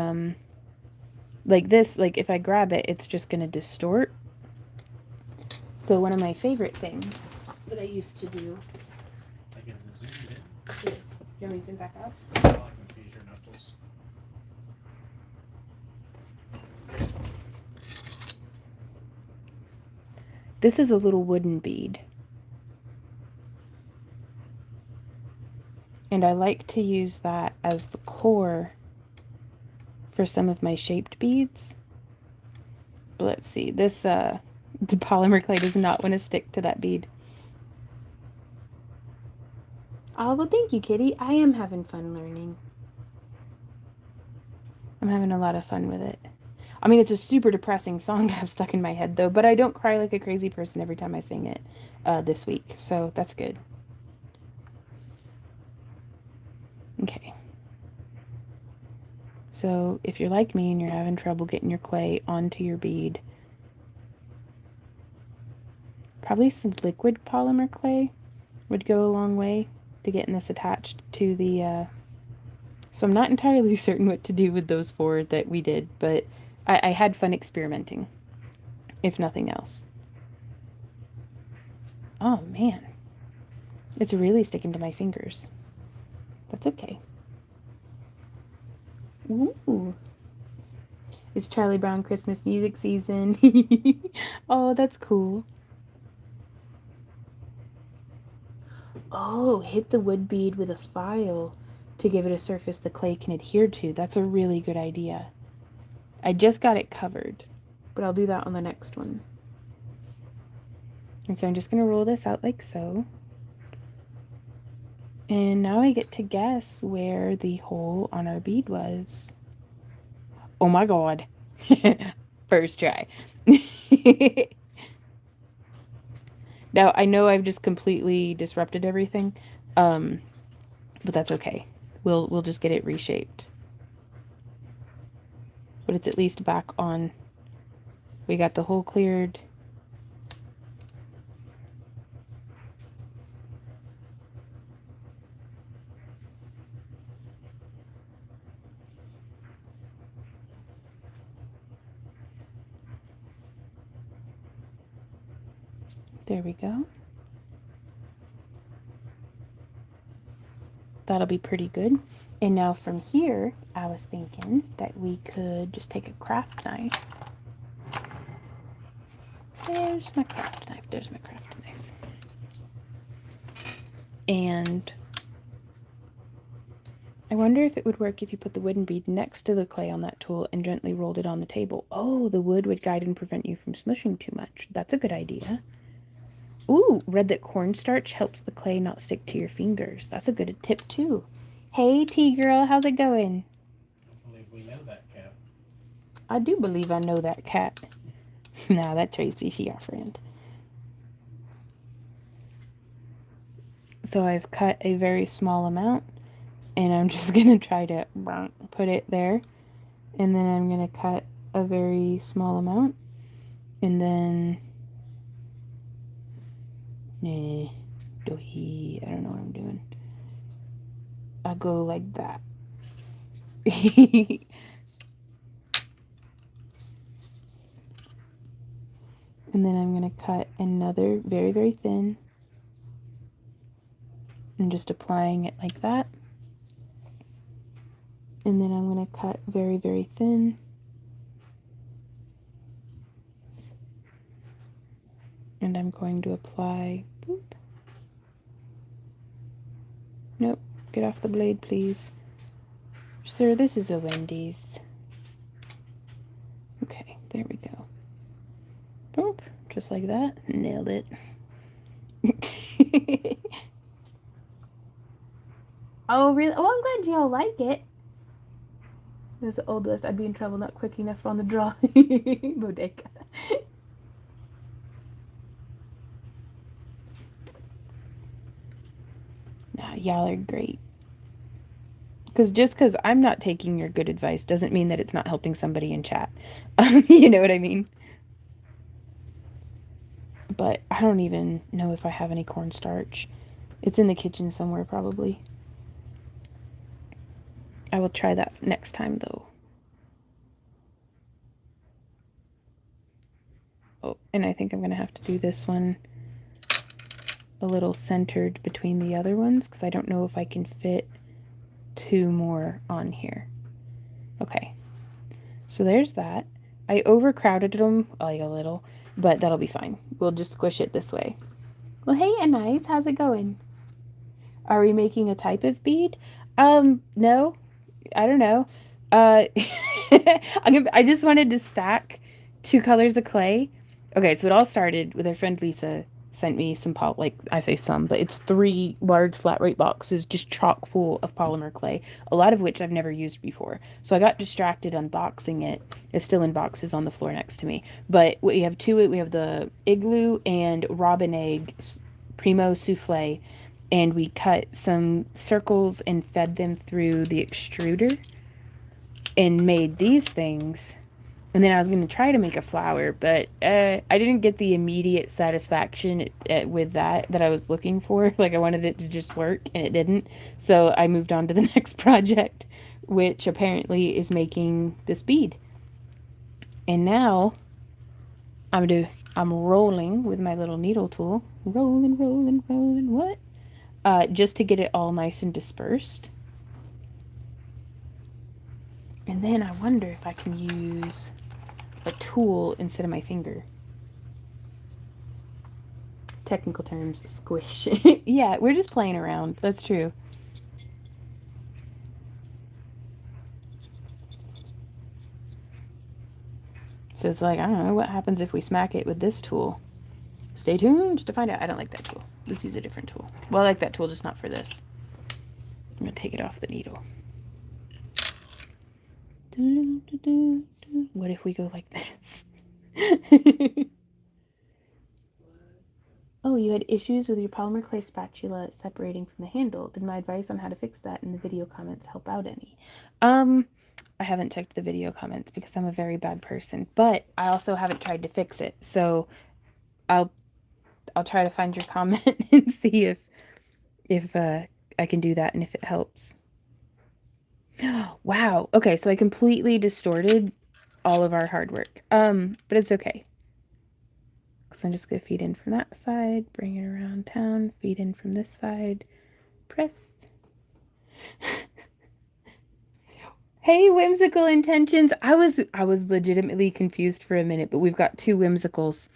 Speaker 1: like this, like if I grab it, it's just gonna distort. So one of my favorite things that I used to do
Speaker 2: Like, is it zoomed in?
Speaker 1: is, do you want me to zoom back out?
Speaker 2: All I can see is your knuckles.
Speaker 1: This is a little wooden bead. And I like to use that as the core for some of my shaped beads. But let's see, this the polymer clay does not want to stick to that bead. Oh, well, thank you, Kitty. I am having fun learning. I'm having a lot of fun with it. I mean, it's a super depressing song to have stuck in my head, though, but I don't cry like a crazy person every time I sing it this week, so that's good. Okay. So if you're like me and you're having trouble getting your clay onto your bead, probably some liquid polymer clay would go a long way to getting this attached to the, so I'm not entirely certain what to do with those 4 that we did, but I had fun experimenting, if nothing else. Oh man, it's really sticking to my fingers. That's okay. Ooh. It's Charlie Brown Christmas music season. Oh, that's cool. Oh, hit the wood bead with a file to give it a surface the clay can adhere to. That's a really good idea. I just got it covered, but I'll do that on the next one. And so I'm just going to roll this out like so. And now I get to guess where the hole on our bead was. Oh my god. First try. Now, I know I've just completely disrupted everything, but that's okay. We'll just get it reshaped. But it's at least back on. We got the hole cleared. There we go. That'll be pretty good. And now from here, I was thinking that we could just take a craft knife. There's my craft knife. There's my craft knife. And I wonder if it would work if you put the wooden bead next to the clay on that tool and gently rolled it on the table. Oh, the wood would guide and prevent you from smushing too much. That's a good idea. Ooh, read that cornstarch helps the clay not stick to your fingers. That's a good tip too. Hey, T-girl, how's it going?
Speaker 2: I believe we know that cat.
Speaker 1: I do believe I know that cat. Nah, that Tracy, she our friend. So I've cut a very small amount, and I'm just gonna try to put it there. And then I'm gonna cut a very small amount, and then I don't know what I'm doing. I'll go like that. And then I'm going to cut another very, very thin. And just applying it like that. And then I'm going to cut very, very thin. And I'm going to apply, boop. Nope, get off the blade, please. Sir, this is a Wendy's. Okay, there we go. Boop, just like that. Nailed it. Oh, really? Oh, I'm glad y'all like it. That's the oldest. I'd be in trouble not quick enough on the draw. Bodega. Nah, y'all are great. Because I'm not taking your good advice doesn't mean that it's not helping somebody in chat. You know what I mean? But I don't even know if I have any cornstarch. It's in the kitchen somewhere, probably. I will try that next time, though. Oh, and I think I'm going to have to do this one a little centered between the other ones, because I don't know if I can fit 2 more on here. Okay, so there's that. I overcrowded them like a little, but that'll be fine. We'll just squish it this way. Well, hey, Anais, how's it going? Are we making a type of bead? No, I don't know. I just wanted to stack 2 colors of clay. Okay, so it all started with our friend Lisa sent me some like I say some, but it's 3 large flat rate boxes just chock full of polymer clay, a lot of which I've never used before. So I got distracted unboxing it. It's still in boxes on the floor next to me. But we have 2, we have the igloo and robin egg primo souffle, and we cut some circles and fed them through the extruder and made these things. And then I was going to try to make a flower, but I didn't get the immediate satisfaction with that I was looking for. Like, I wanted it to just work, and it didn't. So I moved on to the next project, which apparently is making this bead. And now I'm rolling with my little needle tool. Rolling, rolling, rolling, what? Just to get it all nice and dispersed. And then I wonder if I can use a tool instead of my finger. Technical terms, squish. Yeah, we're just playing around. That's true. So it's like, I don't know, what happens if we smack it with this tool? Stay tuned to find out. I don't like that tool. Let's use a different tool. Well, I like that tool, just not for this. I'm going to take it off the needle. What if we go like this? Oh, you had issues with your polymer clay spatula separating from the handle. Did my advice on how to fix that in the video comments help out any? I haven't checked the video comments because I'm a very bad person, but I also haven't tried to fix it. So I'll try to find your comment and see if I can do that and if it helps. Wow. Okay, so I completely distorted all of our hard work. But it's okay. So I'm just going to feed in from that side, bring it around town, feed in from this side, press. Hey, whimsical intentions. I was legitimately confused for a minute, but we've got 2 whimsicals,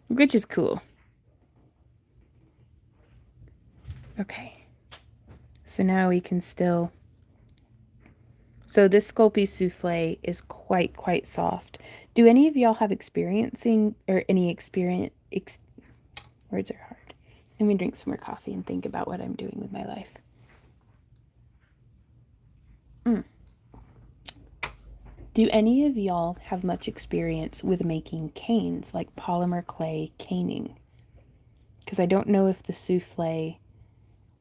Speaker 1: which is cool. Okay. So now we can still. So this Sculpey souffle is quite soft. Do any of y'all have experiencing or any experience? Words are hard. I'm gonna drink some more coffee and think about what I'm doing with my life. Do any of y'all have much experience with making canes, like polymer clay caning? Because I don't know if the souffle,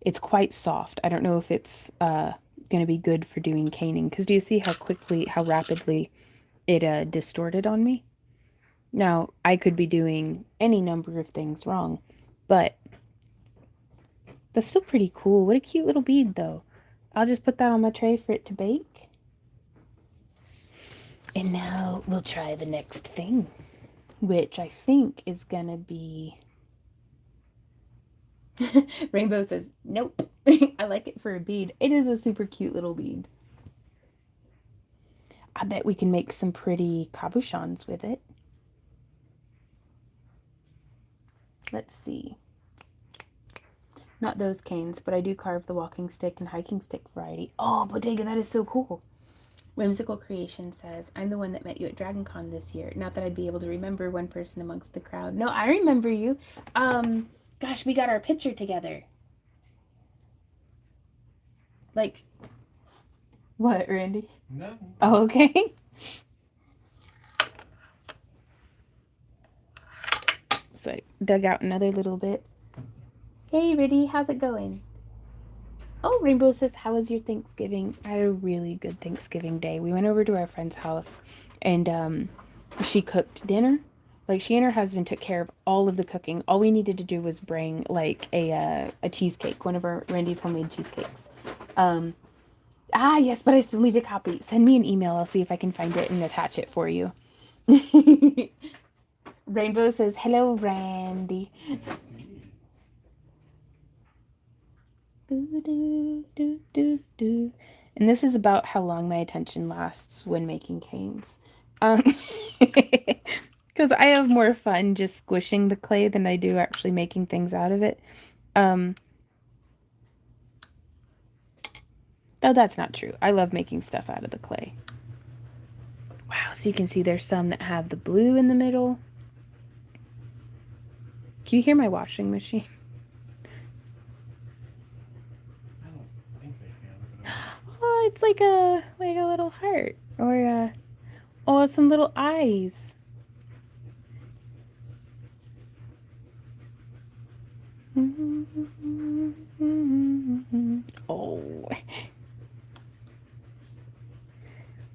Speaker 1: it's quite soft. I don't know if it's going to be good for doing caning. Because do you see how rapidly it distorted on me? Now, I could be doing any number of things wrong, but that's still pretty cool. What a cute little bead, though. I'll just put that on my tray for it to bake. And now we'll try the next thing, which I think is gonna be. Rainbow says, nope. I like it for a bead. It is a super cute little bead. I bet we can make some pretty cabochons with it. let's see. Not those canes, but I do carve the walking stick and hiking stick variety. Oh, Bodega, that is so cool. Whimsical Creation says, I'm the one that met you at DragonCon this year. Not that I'd be able to remember one person amongst the crowd. No, I remember you. Gosh, we got our picture together. Like, what, Randy?
Speaker 2: No.
Speaker 1: Oh, okay. So I dug out another little bit. Hey, Riddy, how's it going? Oh, Rainbow says, how was your Thanksgiving? I had a really good Thanksgiving day. We went over to our friend's house, and she cooked dinner. Like, she and her husband took care of all of the cooking. All we needed to do was bring, like, a cheesecake, one of our Randy's homemade cheesecakes. Yes, but I still need a copy. Send me an email. I'll see if I can find it and attach it for you. Rainbow says, hello, Randy. And this is about how long my attention lasts when making canes. Because I have more fun just squishing the clay than I do actually making things out of it. Oh, that's not true. I love making stuff out of the clay. Wow, so you can see there's some that have the blue in the middle. Can you hear my washing machine? Oh, it's like a little heart or oh, some little eyes. Oh.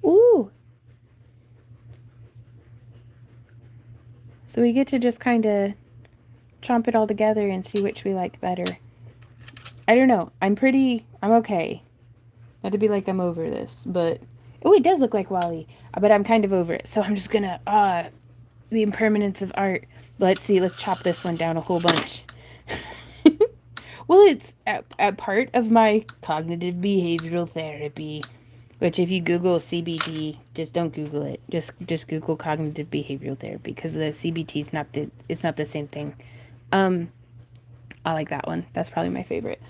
Speaker 1: Ooh. So we get to just kind of chomp it all together and see which we like better. I don't know. I'm okay. Not to be like I'm over this, but oh, it does look like Wally. But I'm kind of over it. So I'm just gonna the impermanence of art. Let's see. Let's chop this one down a whole bunch. Well, it's a part of my cognitive behavioral therapy, which if you Google CBT, just don't Google it. Just Google cognitive behavioral therapy because the CBT is not the same thing. I like that one. That's probably my favorite.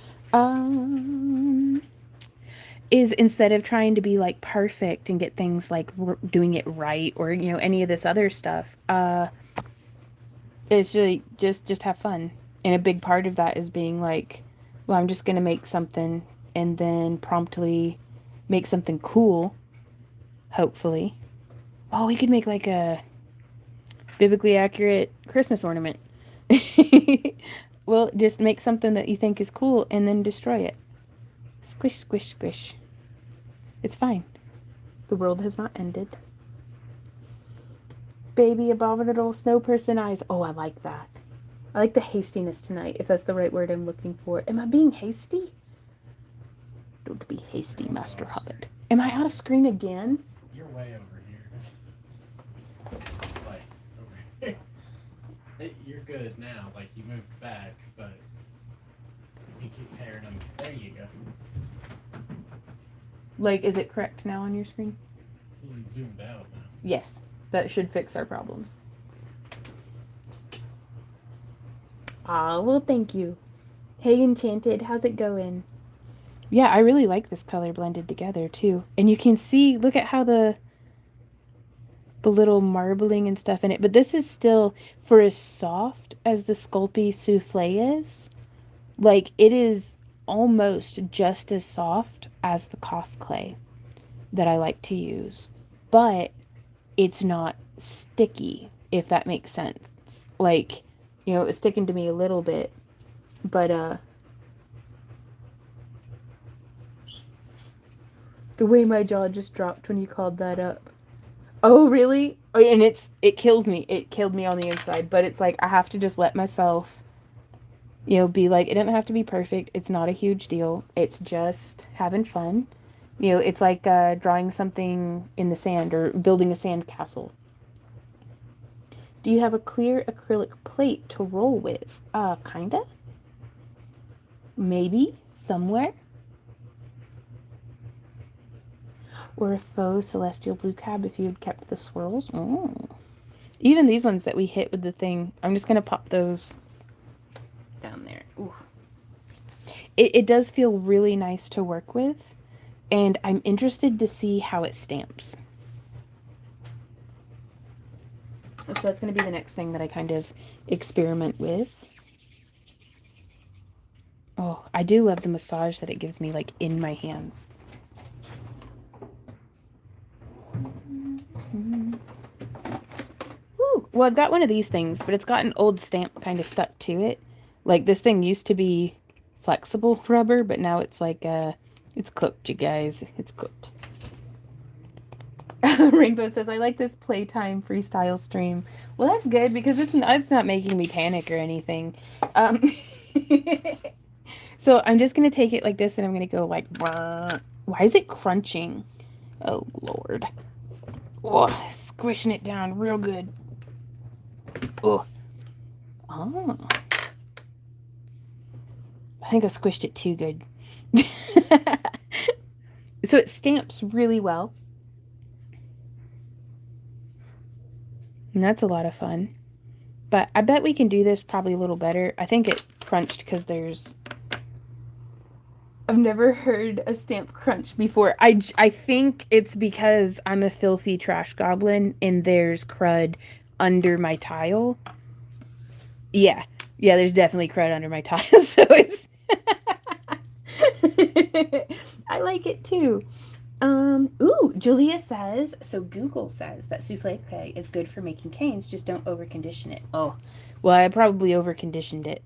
Speaker 1: Is instead of trying to be like perfect and get things like doing it right or any of this other stuff, it's just have fun. And a big part of that is being like, well, I'm just gonna make something and then promptly make something cool. Hopefully, oh, we could make like a biblically accurate Christmas ornament. Well, just make something that you think is cool and then destroy it. Squish, squish, squish. It's fine. The world has not ended. Baby abominable snow person eyes. Oh, I like that. I like the hastiness tonight, if that's the right word I'm looking for. Am I being hasty? Don't be hasty, Master Hobbit. Am I out of screen again?
Speaker 2: You're way over here. Like, over here. You're good now. Like, you moved back, but you keep pairing them. There you go.
Speaker 1: Like, is it correct now on your screen?
Speaker 2: You zoomed out now.
Speaker 1: Yes. That should fix our problems. Ah, well, thank you. Hey, Enchanted, how's it going? Yeah, I really like this color blended together, too. And you can see, look at how the little marbling and stuff in it. But this is still, for as soft as the Sculpey Souffle is, like, it is almost just as soft as the Cos clay that I like to use. But it's not sticky, if that makes sense. Like, it was sticking to me a little bit, but the way my jaw just dropped when you called that up. Oh, really? Oh, and it kills me. It killed me on the inside, but it's like I have to just let myself be like, it doesn't have to be perfect. It's not a huge deal. It's just having fun. It's like drawing something in the sand or building a sand castle. Do you have a clear acrylic plate to roll with? Kinda. Maybe. Somewhere. Or a faux celestial blue cab if you had kept the swirls. Oh. Even these ones that we hit with the thing, I'm just going to pop those down there. Ooh. It does feel really nice to work with, and I'm interested to see how it stamps. So that's going to be the next thing that I kind of experiment with. Oh, I do love the massage that it gives me, like, in my hands. Ooh, well, I've got one of these things, but it's got an old stamp kind of stuck to it. Like, this thing used to be flexible rubber, but now it's like, it's cooked, you guys. It's cooked. Rainbow says, I like this playtime freestyle stream. Well, that's good because it's not making me panic or anything. Um, so I'm just going to take it like this and I'm going to go like, why is it crunching? Oh, Lord. Oh, squishing it down real good. Oh. Oh. I think I squished it too good. So it stamps really well. And that's a lot of fun. But I bet we can do this probably a little better. I think it crunched because there's... I've never heard a stamp crunch before. I think it's because I'm a filthy trash goblin and there's crud under my tile. Yeah. Yeah, there's definitely crud under my tile. So it's... I like it too. Ooh, Julia says, so Google says that souffle clay is good for making canes, just don't over-condition it. Oh, well, I probably over-conditioned it.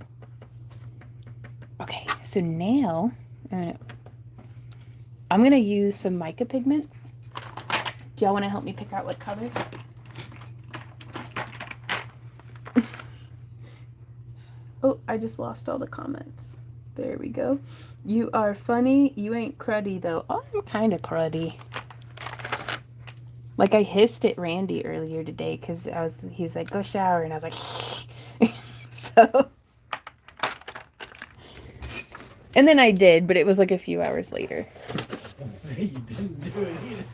Speaker 1: Okay, so now I'm going to use some mica pigments. Do y'all want to help me pick out what color? Oh, I just lost all the comments. There we go. You are funny. You ain't cruddy, though. Oh, I'm kind of cruddy. Like, I hissed at Randy earlier today because he's like, go shower. And I was like, so. And then I did, but it was like a few hours later.
Speaker 2: You didn't do it either.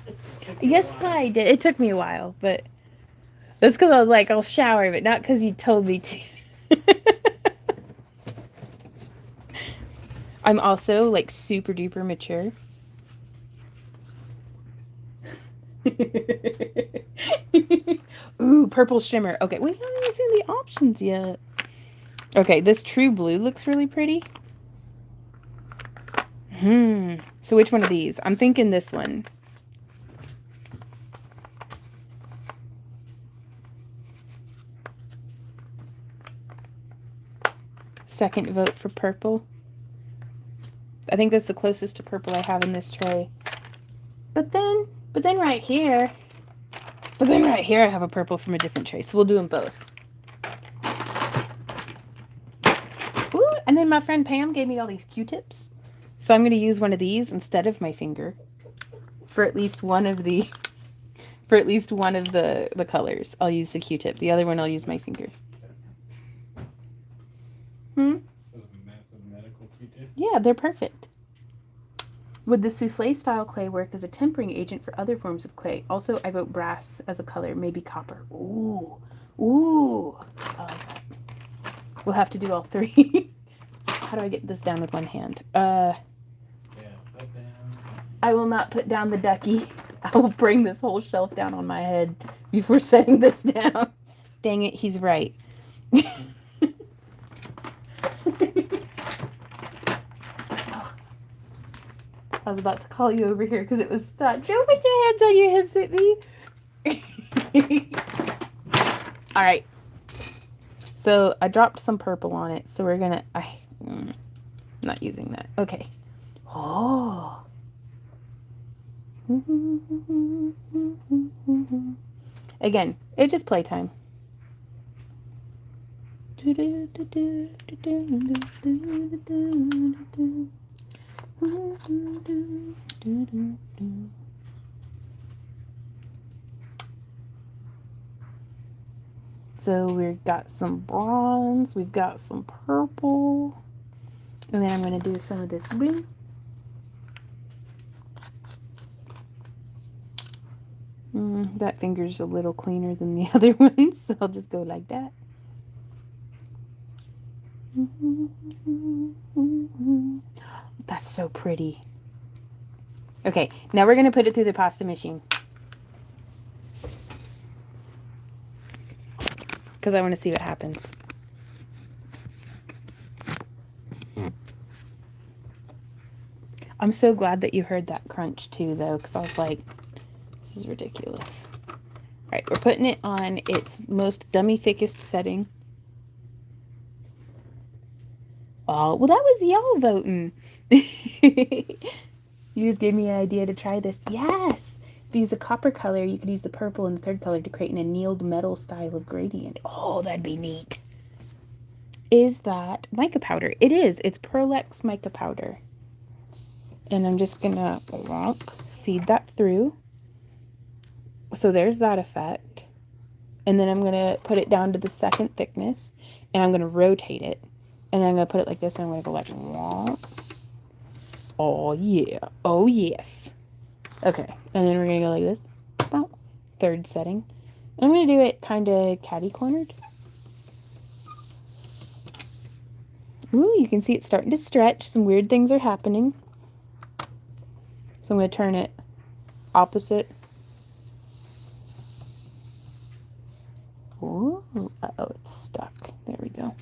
Speaker 1: Yes, I did. It took me a while, but that's because I was like, I'll shower, but not because you told me to. I'm also like super duper mature. Ooh, purple shimmer. Okay, we haven't even seen the options yet. Okay, this true blue looks really pretty. So which one of these? I'm thinking this one. Second vote for purple. I think that's the closest to purple I have in this tray. But then right here I have a purple from a different tray. So we'll do them both. Ooh, and then my friend Pam gave me all these Q-tips. So I'm going to use one of these instead of my finger for at least one of the colors. I'll use the Q-tip. The other one I'll use my finger.
Speaker 2: Those massive medical Q-tips?
Speaker 1: Yeah, they're perfect. Would the souffle style clay work as a tempering agent for other forms of clay? Also, I vote brass as a color, maybe copper. Ooh. Ooh. I like that. We'll have to do all three. How do I get this down with one hand?
Speaker 2: Yeah, put down.
Speaker 1: I will not put down the ducky. I will bring this whole shelf down on my head before setting this down. Dang it, he's right. Oh. I was about to call you over here because it was stuck. Don't put your hands on your hips at me. All right. So I dropped some purple on it. So we're going to... I'm not using that. Okay. Oh. Again, it's just playtime. So we've got some bronze, we've got some purple, and then I'm going to do some of this blue. That finger's a little cleaner than the other one, so I'll just go like that. That's so pretty. Okay, now we're going to put it through the pasta machine. Because I want to see what happens. I'm so glad that you heard that crunch too, though, because I was like, this is ridiculous. All right, we're putting it on its most dummy thickest setting. Oh, well, that was y'all voting. You just gave me an idea to try this. Yes! If you use a copper color, you could use the purple and the third color to create an annealed metal style of gradient. Oh, that'd be neat. Is that mica powder? It is. It's Pearlex mica powder. And I'm just going to feed that through. So there's that effect. And then I'm going to put it down to the second thickness. And I'm going to rotate it. And then I'm going to put it like this. And I'm going to go like, wonk. Oh, yeah. Oh, yes. Okay. And then we're going to go like this. Third setting. And I'm going to do it kind of catty-cornered. Ooh, you can see it's starting to stretch. Some weird things are happening. So I'm going to turn it opposite. Ooh, uh-oh, it's stuck. There we go.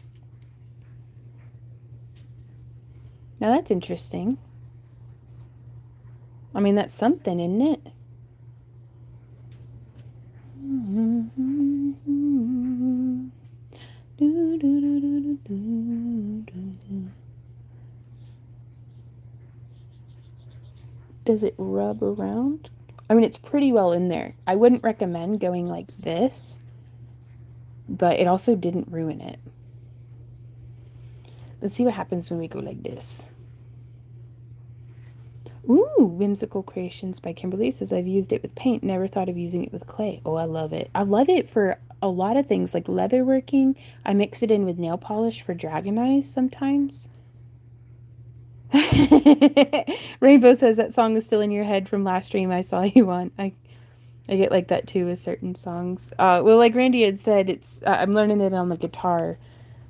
Speaker 1: Now that's interesting. I mean, that's something, isn't it? Does it rub around? I mean, it's pretty well in there. I wouldn't recommend going like this, but it also didn't ruin it. Let's see what happens when we go like this. Ooh, Whimsical Creations by Kimberly says, I've used it with paint, never thought of using it with clay. Oh, I love it. I love it for a lot of things, like leatherworking. I mix it in with nail polish for dragon eyes sometimes. Rainbow says that song is still in your head from last stream I saw you on. I get like that too with certain songs. Well, like Randy had said, it's I'm learning it on the guitar,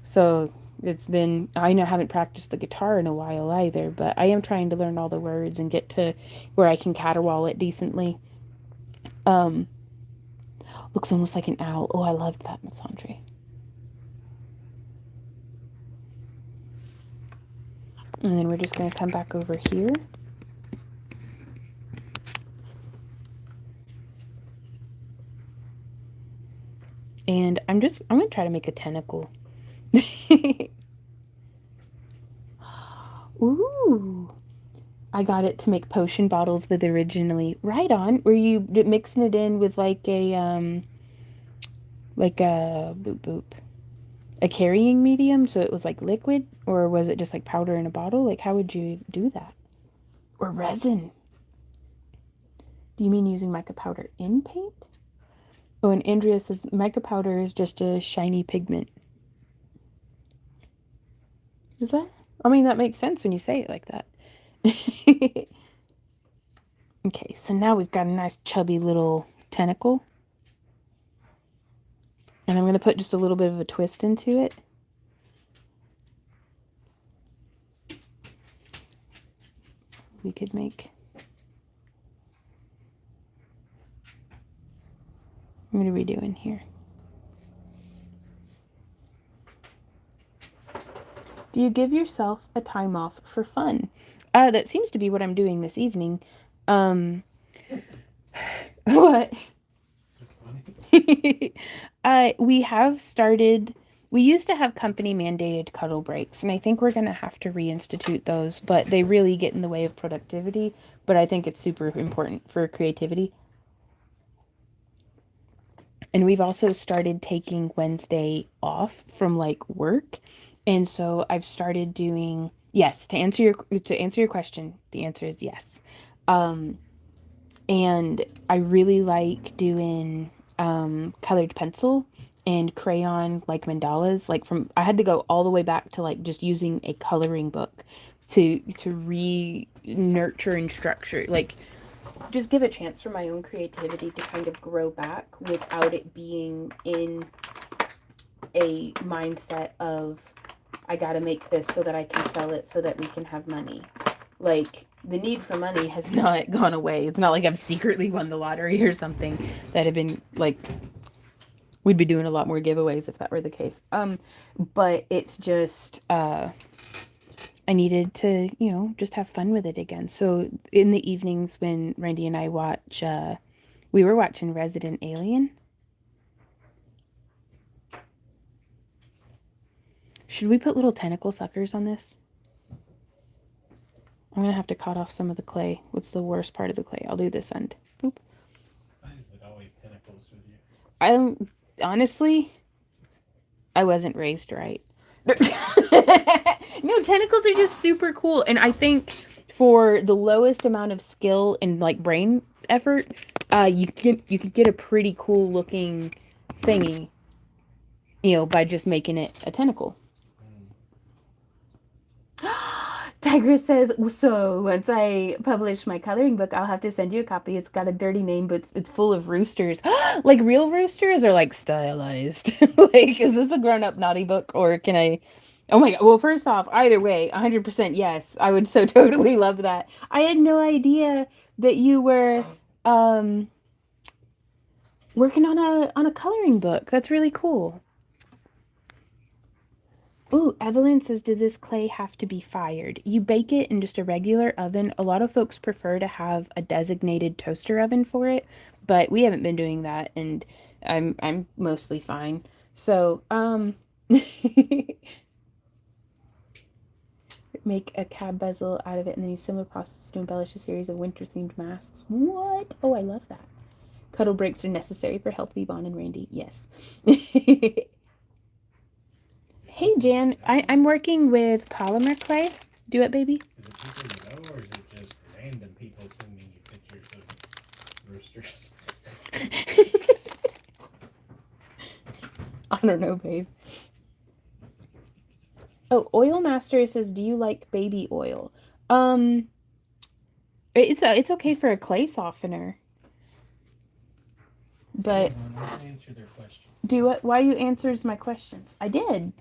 Speaker 1: so it's been, I haven't practiced the guitar in a while either, but I am trying to learn all the words and get to where I can caterwaul it decently. Looks almost like an owl. Oh, I loved that, Miss Andre. And then we're just going to come back over here. And I'm going to try to make a tentacle. Ooh. I got it to make potion bottles with originally. Right on. Were you mixing it in with like a boop boop, a carrying medium, so it was like liquid, or was it just like powder in a bottle? Like, how would you do that? Or resin? Do you mean using mica powder in paint? Oh, and Andrea says mica powder is just a shiny pigment. Is that? I mean, that makes sense when you say it like that. Okay, so now we've got a nice chubby little tentacle. And I'm going to put just a little bit of a twist into it. We could make... What are we doing here? Do you give yourself a time off for fun? That seems to be what I'm doing this evening. What? We have started, we used to have company mandated cuddle breaks, and I think we're going to have to reinstitute those, but they really get in the way of productivity, but I think it's super important for creativity. And we've also started taking Wednesday off from like work. And so I've started doing, yes, to answer your question, the answer is yes. And I really like doing colored pencil and crayon like mandalas. Like I had to go all the way back to like just using a coloring book to nurture and structure, like just give a chance for my own creativity to kind of grow back without it being in a mindset of I gotta make this so that I can sell it so that we can have money. Like, the need for money has not gone away. It's not like I've secretly won the lottery or something. That had been like, we'd be doing a lot more giveaways if that were the case. But it's just I needed to, just have fun with it again. So in the evenings when Randy and I watch, we were watching Resident Alien. Should we put little tentacle suckers on this? I'm gonna have to cut off some of the clay. What's the worst part of the clay? I'll do this end. Boop.
Speaker 2: Why is it always tentacles with you?
Speaker 1: I don't, honestly, I wasn't raised right. No, tentacles are just super cool. And I think for the lowest amount of skill and like brain effort, you could get a pretty cool looking thingy, by just making it a tentacle. Tigress says, so once I publish my coloring book, I'll have to send you a copy. It's got a dirty name, but it's full of roosters. Like real roosters or like stylized? Like, is this a grown-up naughty book or can I... Oh my God. Well, first off, either way, 100% yes. I would so totally love that. I had no idea that you were working on a coloring book. That's really cool. Ooh, Evelyn says, does this clay have to be fired? You bake it in just a regular oven. A lot of folks prefer to have a designated toaster oven for it, but we haven't been doing that, and I'm mostly fine. So, make a cab bezel out of it and then use similar process to embellish a series of winter-themed masks. What? Oh, I love that. Cuddle breaks are necessary for healthy Vaughn and Randy. Yes. Hey, Jan, I'm working with Polymer Clay. Do it, baby.
Speaker 2: Is it people you know, or is it just random people sending you pictures of roosters?
Speaker 1: I don't know, babe. Oh, Oil Master says, do you like baby oil? It's okay for a clay softener. But
Speaker 2: Answer their question.
Speaker 1: do it. Why you answers my questions? I did.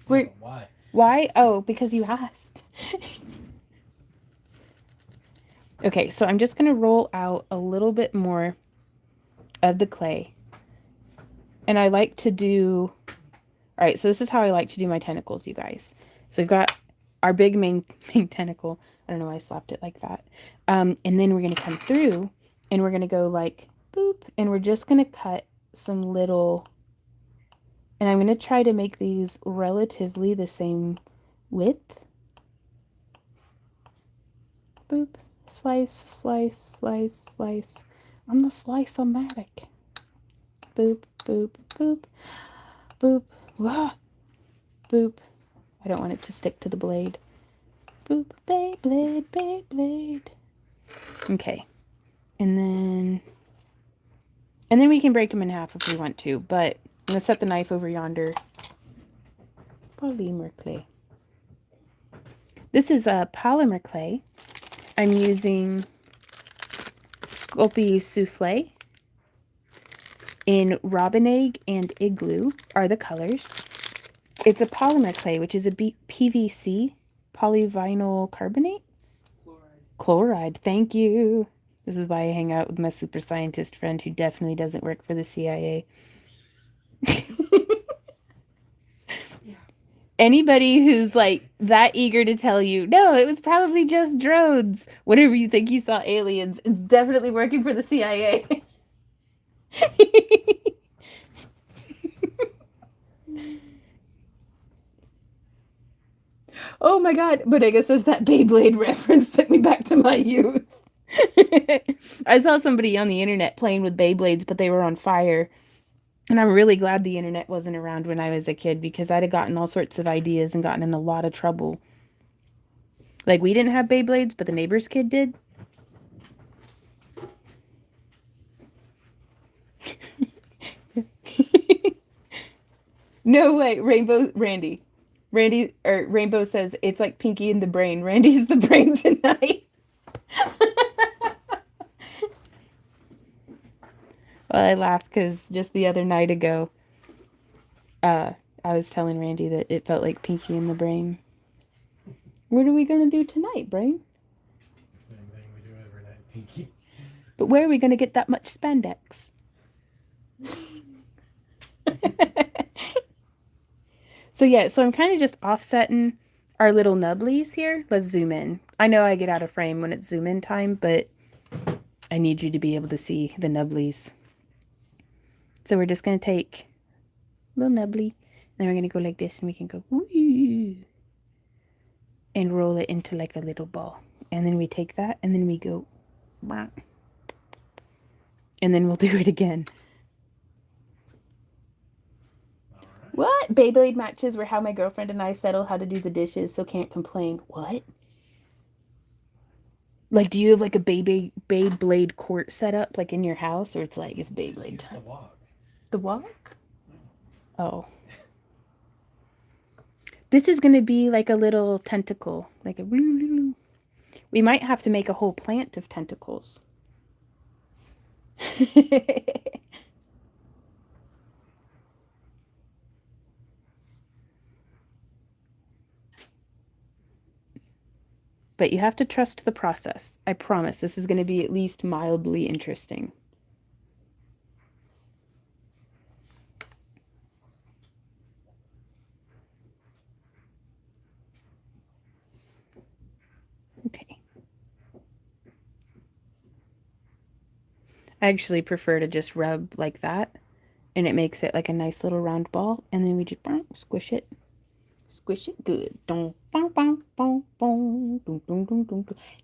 Speaker 2: Yeah, why?
Speaker 1: Why? Oh, because you asked. Okay, so I'm just going to roll out a little bit more of the clay. And I like to do... All right, so this is how I like to do my tentacles, you guys. So we've got our big main tentacle. I don't know why I slapped it like that. And then we're going to come through and we're going to go like boop. And we're just going to cut some little... And I'm going to try to make these relatively the same width. Boop. Slice, slice, slice, slice. I'm the slice-o-matic. Boop, boop, boop. Boop. Wah. Boop. I don't want it to stick to the blade. Boop. Beyblade, Beyblade. Okay. And then we can break them in half if we want to, but I'm going to set the knife over yonder. Polymer clay. This is a polymer clay. I'm using Sculpting Souffle in Robin Egg and Igloo are the colors. It's a polymer clay, which is a PVC, polyvinyl carbonate? Chloride. Thank you. This is why I hang out with my super scientist friend who definitely doesn't work for the CIA. Anybody who's like that eager to tell you, no, it was probably just drones. Whatever you think you saw aliens, it's definitely working for the CIA. Oh my God. Bodega says that Beyblade reference took me back to my youth. I saw somebody on the internet playing with Beyblades, but they were on fire. And I'm really glad the internet wasn't around when I was a kid because I'd have gotten all sorts of ideas and gotten in a lot of trouble. Like, we didn't have Beyblades, but the neighbor's kid did. No way, Randy. Rainbow says it's like Pinky in the Brain. Randy's the brain tonight. Well, I laughed because just the other night ago, I I was telling Randy that it felt like Pinky in the Brain. What are we going to do tonight, Brain?
Speaker 2: Same thing we do every night, Pinky.
Speaker 1: But where are we going to get that much spandex? So I'm kind of just offsetting our little nubblies here. Let's zoom in. I know I get out of frame when it's zoom in time, but I need you to be able to see the nubblies. So we're just going to take a little nubbly, then we're going to go like this, and we can go woo, and roll it into like a little ball. And then we take that, and then we go, and then we'll do it again. What? Beyblade matches were how my girlfriend and I settled how to do the dishes, so can't complain. What? Like, do you have like a Beyblade court set up, like in your house, or it's like it's Beyblade time?
Speaker 2: The walk.
Speaker 1: The walk? Oh. This is gonna be like a little tentacle, like a. We might have to make a whole plant of tentacles. But you have to trust the process. I promise this is going to be at least mildly interesting. Okay. I actually prefer to just rub like that, and it makes it like a nice little round ball, and then we just squish it. Squish it good.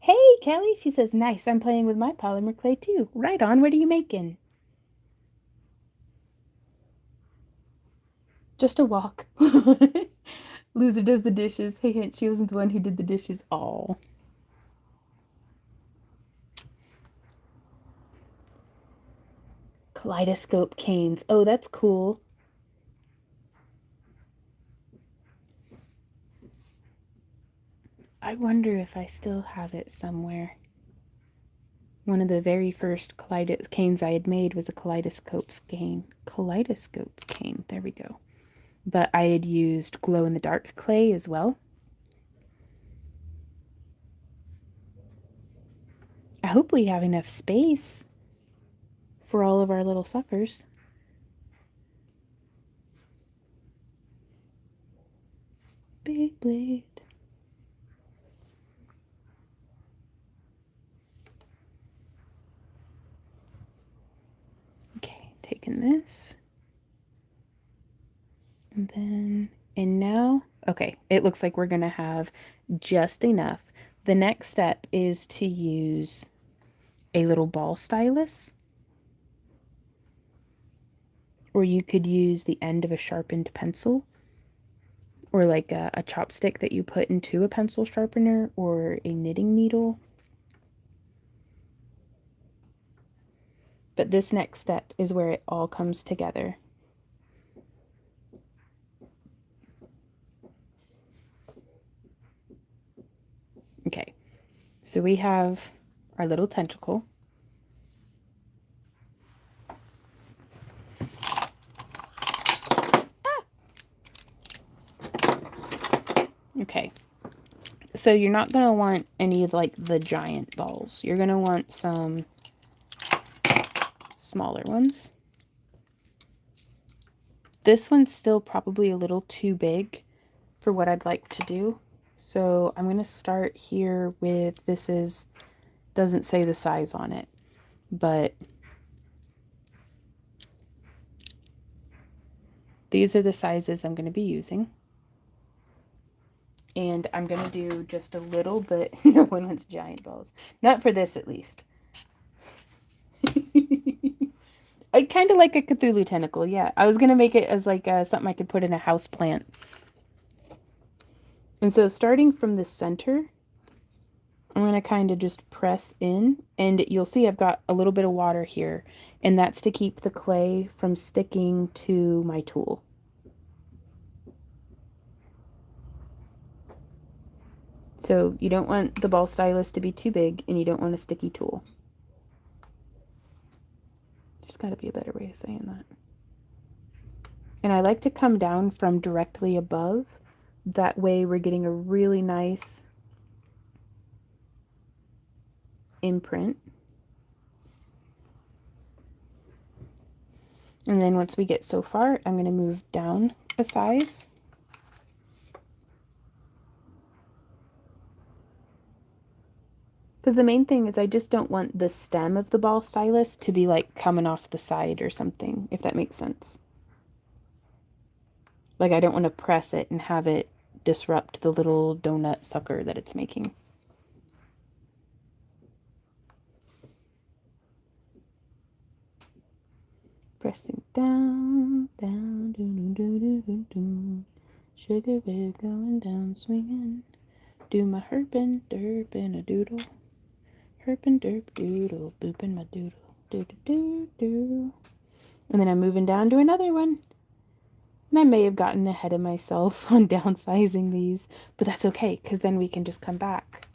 Speaker 1: Hey, Kelly, she says, nice, I'm playing with my polymer clay too. Right on, what are you making? Just a walk. Loser does the dishes. Hey, hint, she wasn't the one who did the dishes. All. Kaleidoscope canes. Oh, that's cool. I wonder if I still have it somewhere. One of the very first canes I had made was a kaleidoscope cane. Kaleidoscope cane. There we go. But I had used glow-in-the-dark clay as well. I hope we have enough space for all of our little suckers. Big blade. Okay, taking this. And now, okay, it looks like we're going to have just enough. The next step is to use a little ball stylus, or you could use the end of a sharpened pencil, or like a chopstick that you put into a pencil sharpener, or a knitting needle. But this next step is where it all comes together. Okay, so we have our little tentacle. Okay, so you're not going to want any of like the giant balls. You're going to want some smaller ones. This one's still probably a little too big for what I'd like to do. So I'm going to start here with, doesn't say the size on it, but these are the sizes I'm going to be using. And I'm going to do just a little bit. No one wants giant balls. Not for this, at least. I kind of like a Cthulhu tentacle, yeah. I was going to make it as like something I could put in a house plant. And so starting from the center, I'm going to kind of just press in. And you'll see I've got a little bit of water here. And that's to keep the clay from sticking to my tool. So you don't want the ball stylus to be too big, and you don't want a sticky tool. There's got to be a better way of saying that. And I like to come down from directly above. That way we're getting a really nice imprint. And then once we get so far, I'm going to move down a size. Because the main thing is I just don't want the stem of the ball stylus to be like coming off the side or something, if that makes sense. Like I don't want to press it and have it disrupt the little donut sucker that it's making. Pressing down, down, do do do do do do. Sugar bear going down, swinging. Do my herpin' derpin' a doodle. Herpin' derp doodle, boopin' my doodle. Do do do do. And then I'm moving down to another one. And I may have gotten ahead of myself on downsizing these, but that's okay, because then we can just come back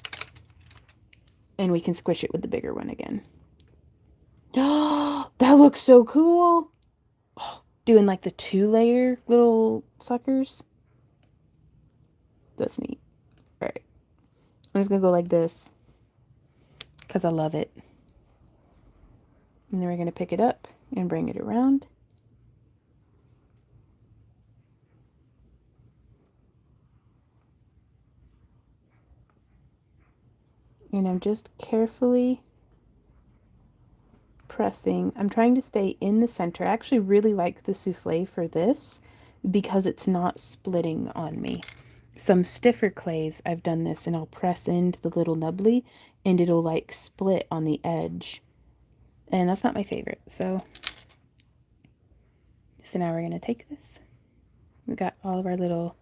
Speaker 1: and we can squish it with the bigger one again. Oh, that looks so cool. Oh, doing like the 2-layer little suckers. That's neat. All right. I'm just going to go like this because I love it. And then we're going to pick it up and bring it around. And I'm just carefully pressing. I'm trying to stay in the center. I actually really like the souffle for this because it's not splitting on me. Some stiffer clays, I've done this and I'll press into the little nubbly and it'll like split on the edge. And that's not my favorite. So now we're going to take this. We've got all of our little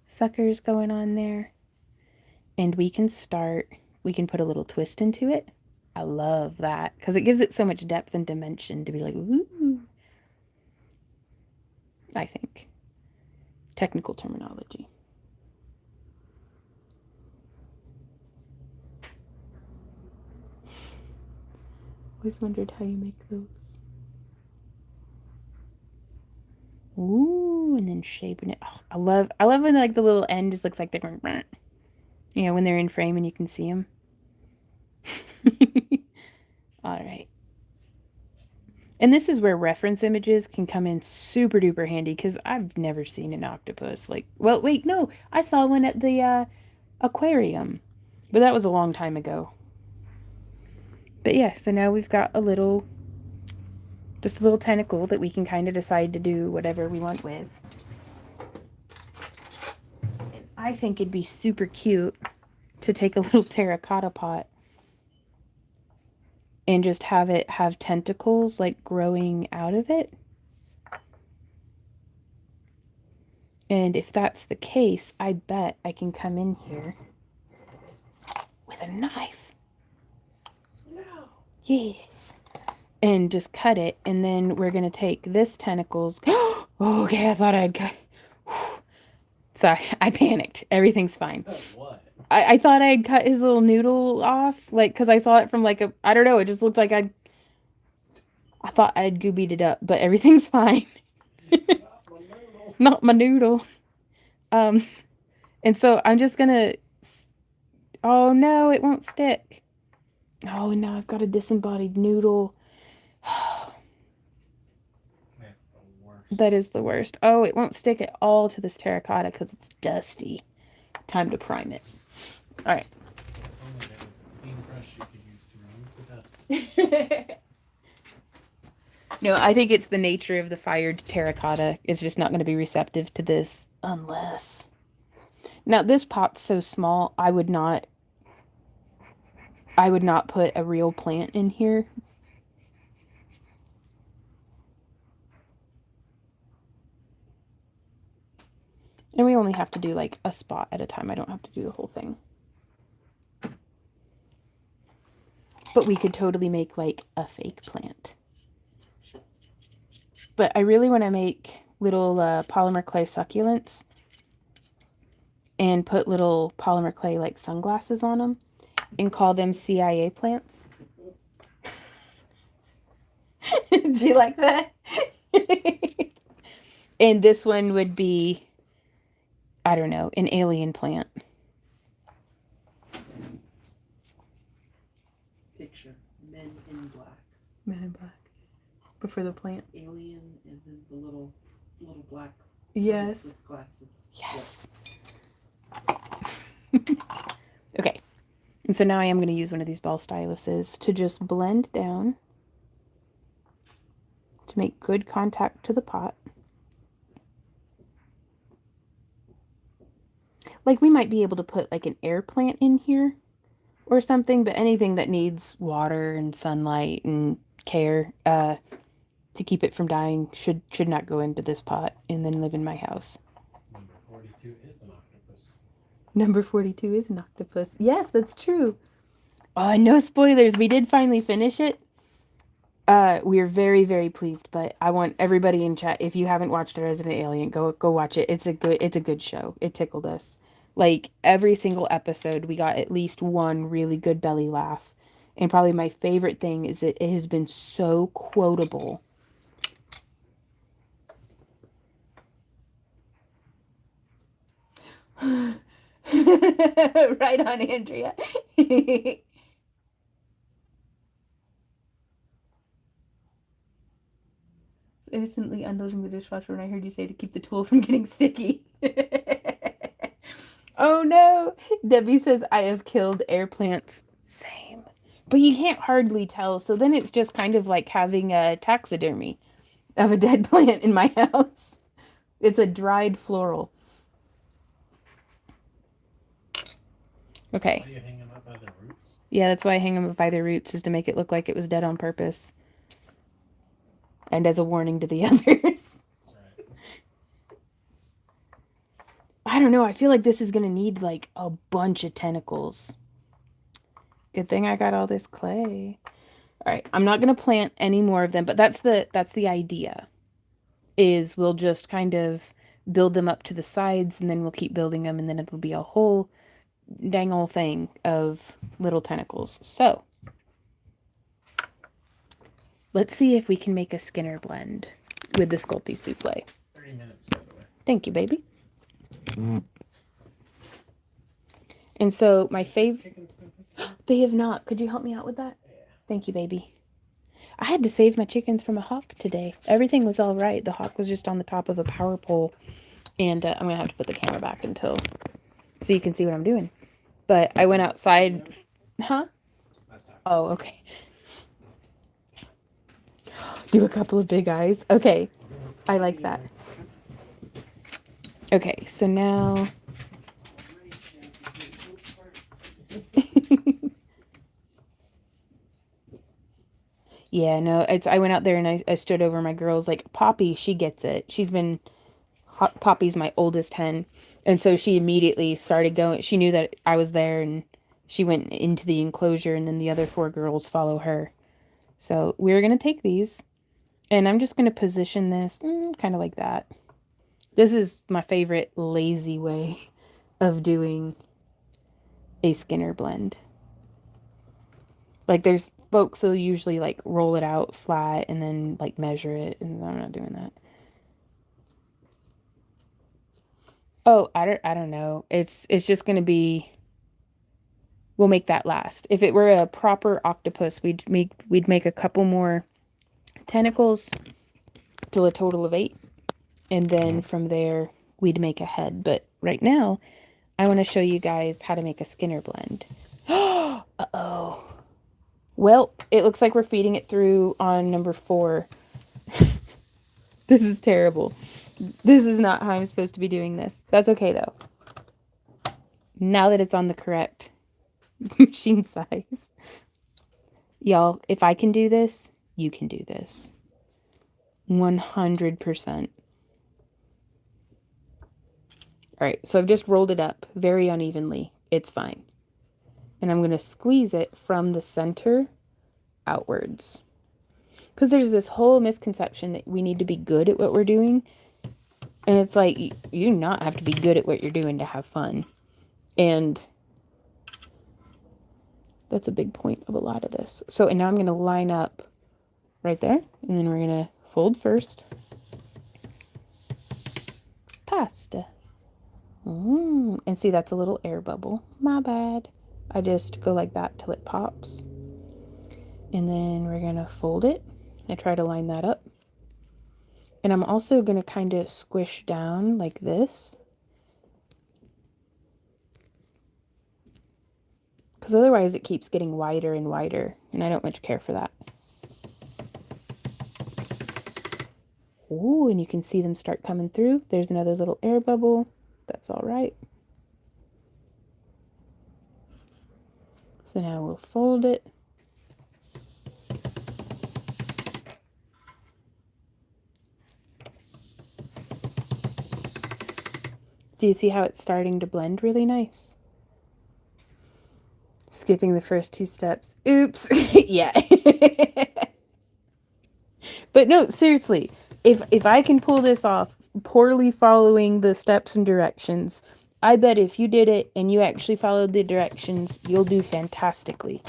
Speaker 1: suckers going on there. And we can put a little twist into it. I love that because it gives it so much depth and dimension to be like, ooh. I think. Technical terminology. Always wondered how you make those. Ooh, and then shaping it. Oh, I love when like the little end just looks like they're going, you know, when they're in frame and you can see them. All right. And this is where reference images can come in super duper handy because I've never seen an octopus. Like, well, wait, no, I saw one at the aquarium, but that was a long time ago. But yeah, so now we've got just a little tentacle that we can kind of decide to do whatever we want with. And I think it'd be super cute to take a little terracotta pot and just have it have tentacles like growing out of it. And if that's the case, I bet I can come in here with a knife.
Speaker 2: No.
Speaker 1: Yes. And just cut it. And then we're going to take this tentacles. Oh, okay, I thought I'd cut. Sorry, I panicked. Everything's fine.
Speaker 2: What?
Speaker 1: I thought I'd cut his little noodle off, like, because I saw it from, like, I don't know, it just looked like I thought I'd goobied it up, but everything's fine. Not my noodle. And so I'm just gonna, oh no, it won't stick. Oh, and now I've got a disembodied noodle.
Speaker 2: That's the worst.
Speaker 1: That is the worst. Oh, it won't stick at all to this terracotta because it's dusty. Time to prime it. All right.
Speaker 2: If only there was a clean brush you could use to remove the dust.
Speaker 1: No, I think it's the nature of the fired terracotta. It's just not going to be receptive to this unless. Now, this pot's so small, I would not put a real plant in here. And we only have to do like a spot at a time. I don't have to do the whole thing. But we could totally make like a fake plant. But I really want to make little polymer clay succulents and put little polymer clay like sunglasses on them and call them CIA plants. Did you like that? And this one would be, I don't know, an alien plant.
Speaker 3: Picture men in black.
Speaker 1: Men in black. But for the plant.
Speaker 3: Alien and then the little black.
Speaker 1: Yes.
Speaker 3: With glasses.
Speaker 1: Yes. Okay. And so now I am going to use one of these ball styluses to just blend down to make good contact to the pot. Like we might be able to put like an air plant in here or something, but anything that needs water and sunlight and care to keep it from dying should not go into this pot and then live in my house.
Speaker 2: Number 42 is an octopus.
Speaker 1: Number 42 is an octopus. Yes, that's true. No spoilers. We did finally finish it. We are very, very pleased, but I want everybody in chat, if you haven't watched Resident Alien, go watch it. It's a good show. It tickled us. Like every single episode, we got at least one really good belly laugh. And probably my favorite thing is that it has been so quotable. Right on, Andrea. Innocently unloading the dishwasher when I heard you say to keep the tool from getting sticky. Oh no! Debbie says I have killed air plants. Same. But you can't hardly tell, so then it's just kind of like having a taxidermy of a dead plant in my house. It's a dried floral. Okay.
Speaker 2: Why do you hang them up by the roots?
Speaker 1: Yeah, that's why I hang them up by the roots, is to make it look like it was dead on purpose. And as a warning to the others.
Speaker 2: That's right.
Speaker 1: I don't know. I feel like this is going to need like a bunch of tentacles. Good thing I got all this clay. All right, I'm not going to plant any more of them, but that's the idea. Is we'll just kind of build them up to the sides and then we'll keep building them and then it'll be a whole dang old thing of little tentacles. So, let's see if we can make a Skinner blend with the Sculpting souffle.
Speaker 2: 30 minutes, by the way.
Speaker 1: Thank you, baby. And so my favorite, they have not. Could you help me out with that?
Speaker 2: Yeah.
Speaker 1: Thank you, baby. I had to save my chickens from a hawk today. Everything was all right. The hawk was just on the top of a power pole. And I'm going to have to put the camera back until, so you can see what I'm doing. But I went outside. Huh? Oh, okay. Do a couple of big eyes. Okay. I like that. Okay, so now. Yeah, no, I went out there and I stood over my girls, like, Poppy, she gets it. Poppy's my oldest hen. And so she immediately started going. She knew that I was there and she went into the enclosure and then the other 4 girls follow her. So we're going to take these and I'm just going to position this kind of like that. This is my favorite lazy way of doing a Skinner blend. Like there's folks who usually like roll it out flat and then like measure it, and I'm not doing that. Oh, I don't know. It's just gonna be. We'll make that last. If it were a proper octopus, we'd make a couple more tentacles till a total of 8, and then from there we'd make a head. But right now, I want to show you guys how to make a Skinner blend. Uh-oh. Well, it looks like we're feeding it through on number 4. This is terrible. This is not how I'm supposed to be doing this. That's okay, though. Now that it's on the correct machine size. Y'all, if I can do this, you can do this. 100%. All right, so I've just rolled it up very unevenly. It's fine. And I'm going to squeeze it from the center outwards. Because there's this whole misconception that we need to be good at what we're doing. And it's like, you do not have to be good at what you're doing to have fun. And that's a big point of a lot of this. So, and now I'm going to line up right there. And then we're going to fold first. pasta. And see, that's a little air bubble. My bad. I just go like that till it pops. And then we're going to fold it and try to line that up. And I'm also going to kind of squish down like this. Because otherwise it keeps getting wider and wider. And I don't much care for that. Ooh, and you can see them start coming through. There's another little air bubble. That's all right. So now we'll fold it. Do you see how it's starting to blend really nice? Skipping the first 2 steps. Oops. Yeah. But no, seriously, if I can pull this off poorly following the steps and directions, I bet if you did it and you actually followed the directions, you'll do fantastically.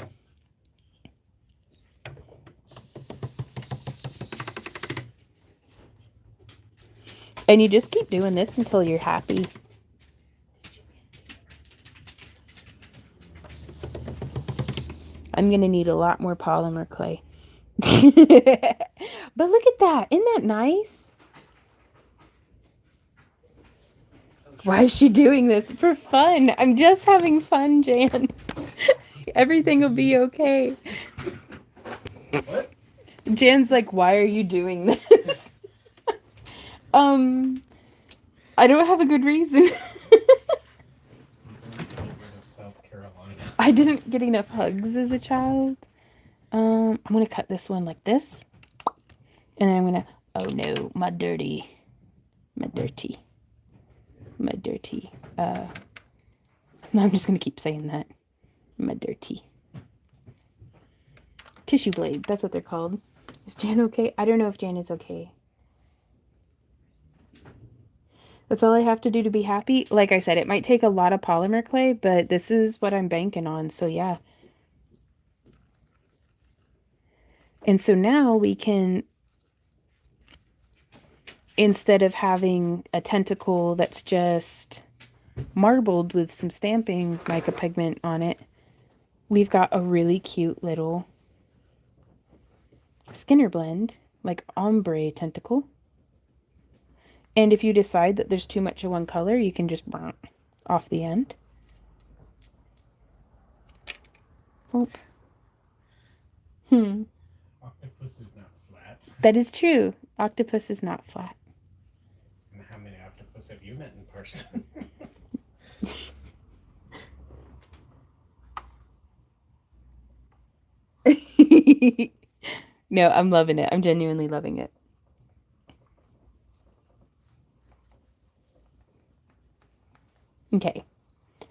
Speaker 1: And you just keep doing this until you're happy. I'm going to need a lot more polymer clay. But look at that. Isn't that nice? Why is she doing this? For fun. I'm just having fun, Jan. Everything will be okay.
Speaker 2: What?
Speaker 1: Jan's like, why are you doing this? I don't have a good reason.
Speaker 2: South Carolina.
Speaker 1: I didn't get enough hugs as a child. I'm going to cut this one like this. And then I'm going to, oh no, my dirty. No, I'm just going to keep saying that. My dirty. Tissue blade, that's what they're called. Is Jan okay? I don't know if Jan is okay. That's all I have to do to be happy. Like I said, it might take a lot of polymer clay, but this is what I'm banking on, so yeah. And so now we can, instead of having a tentacle that's just marbled with some stamping mica pigment on it, we've got a really cute little Skinner blend, like ombre tentacle. And if you decide that there's too much of one color, you can just burn off the end. Oh.
Speaker 2: Octopus is not flat.
Speaker 1: That is true. Octopus is not flat.
Speaker 2: And how many octopus have you met in person?
Speaker 1: No, I'm loving it. I'm genuinely loving it. Okay,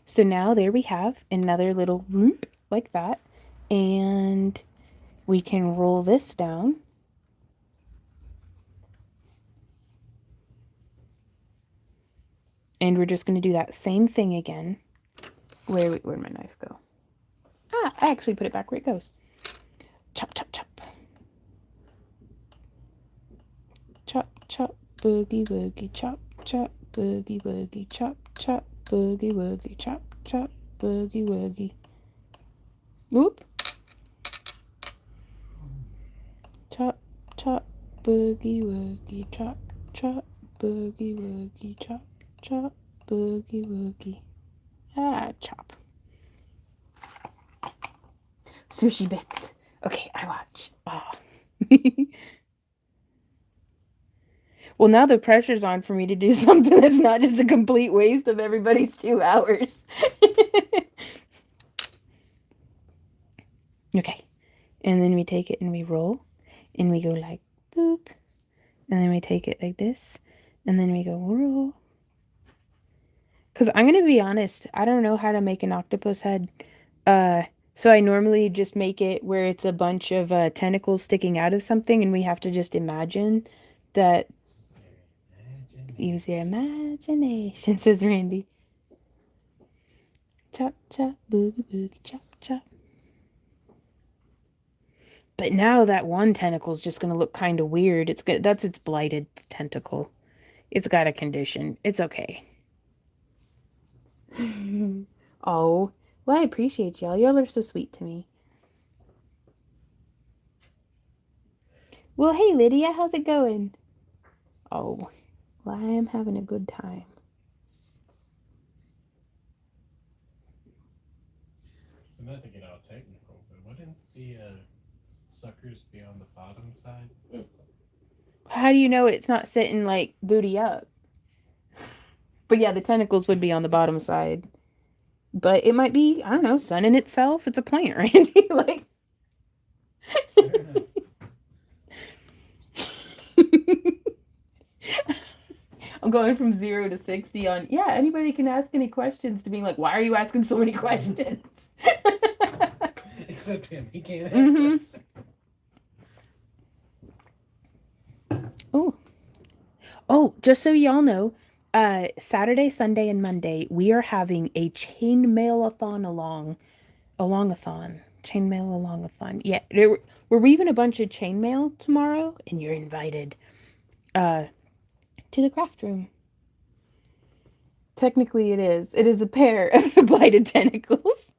Speaker 1: so now there we have another little whoop like that, and we can roll this down. And we're just going to do that same thing again. Where'd my knife go? Ah, I actually put it back where it goes. Chop, chop, chop. Chop, chop, boogie, woogie, chop, chop, boogie, woogie, chop, chop, boogie, woogie, chop, chop, boogie, woogie. Whoop. Chop, chop, boogie, woogie, chop, chop, boogie, woogie, chop, chop, boogie, woogie. Ah, chop. Sushi bits. Okay, I watch. Oh. Well, now the pressure's on for me to do something that's not just a complete waste of everybody's 2 hours. Okay. And then we take it and we roll. And we go like boop. And then we take it like this. And then we go roll. Because I'm going to be honest, I don't know how to make an octopus head. So I normally just make it where it's a bunch of tentacles sticking out of something. And we have to just imagine that. Use your imagination, says Randy. Chop, chop, boogie, boogie, chop, chop. But now that one tentacle is just going to look kind of weird. It's good. That's its blighted tentacle. It's got a condition. It's okay. Oh, well, I appreciate y'all. Y'all are so sweet to me. Well, hey, Lydia, how's it going? Oh, well, I am having a good time.
Speaker 2: So not to get all technical, but wouldn't the suckers be on the bottom side?
Speaker 1: How do you know it's not sitting like booty up? But yeah, the tentacles would be on the bottom side. But it might be, I don't know, sunning itself. It's a plant, Randy. Like.
Speaker 2: Fair enough.
Speaker 1: I'm going from 0 to 60 on, yeah, anybody can ask any questions to being like, why are you asking so many questions?
Speaker 2: Except him. He can't ask
Speaker 1: Mhm.
Speaker 2: questions.
Speaker 1: Oh, just so y'all know, Saturday, Sunday, and Monday, we are having a chainmail-a-thon along-a-thon. Chainmail-along-a-thon. Yeah, we're weaving a bunch of chainmail tomorrow, and you're invited to the craft room. Technically, it is. It is a pair of blighted tentacles.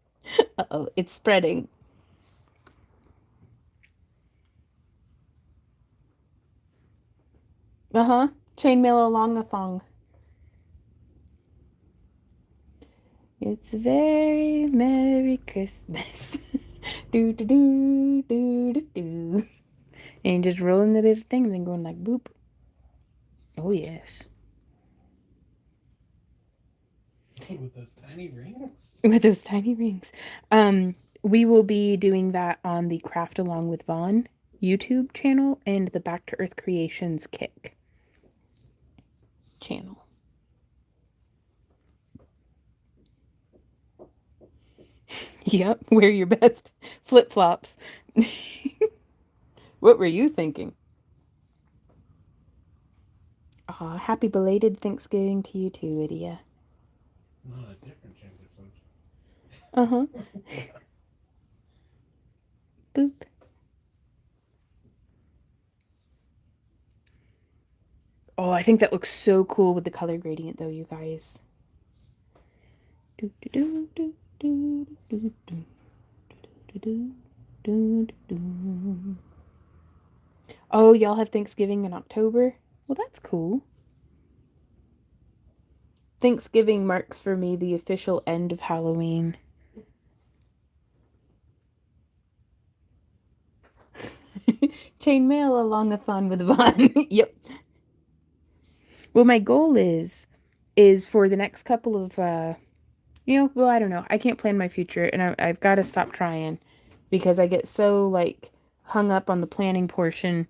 Speaker 1: Uh-oh, it's spreading. Uh-huh. Chainmail along-a-thong. It's a very Merry Christmas. Do do do do do do. And just rolling the little thing and then going like boop. Oh yes.
Speaker 2: With those tiny rings?
Speaker 1: With those tiny rings. We will be doing that on the Craft Along with Vaughn YouTube channel and the Back to Earth Creations Kick channel. Yep, wear your best flip-flops. What were you thinking? Aw, happy belated Thanksgiving to you too, Lydia.
Speaker 2: Not a different change of subject.
Speaker 1: Uh-huh. Boop. Oh, I think that looks so cool with the color gradient though, you guys. Do do do do do do do do do do. Oh, y'all have Thanksgiving in October? Well, that's cool. Thanksgiving marks for me the official end of Halloween. Chainmail along-a-thon with Vaughn. Yep. Well, my goal is for the next couple of well, I don't know. I can't plan my future, and I've got to stop trying because I get so like hung up on the planning portion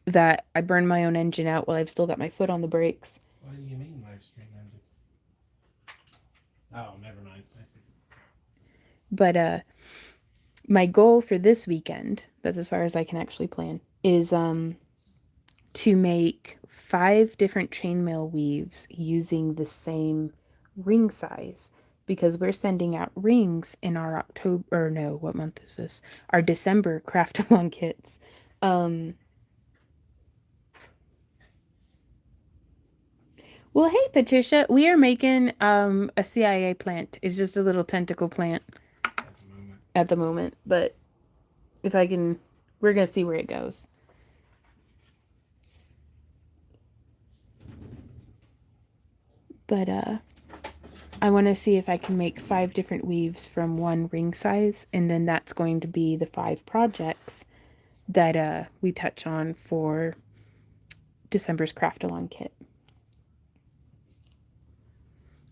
Speaker 1: that I burn my own engine out while I've still got my foot on the brakes.
Speaker 2: What do you mean live stream ended? Oh, never mind. I see.
Speaker 1: But my goal for this weekend, that's as far as I can actually plan, is to make 5 different chainmail weaves using the same ring size because we're sending out rings in our October, or no, what month is this? Our December craft along kits. Well, hey Patricia, we are making a CIA plant. It's just a little tentacle plant at the moment, but if I can, we're gonna see where it goes. But I want to see if I can make 5 different weaves from one ring size, and then that's going to be the 5 projects that we touch on for December's craft along kit.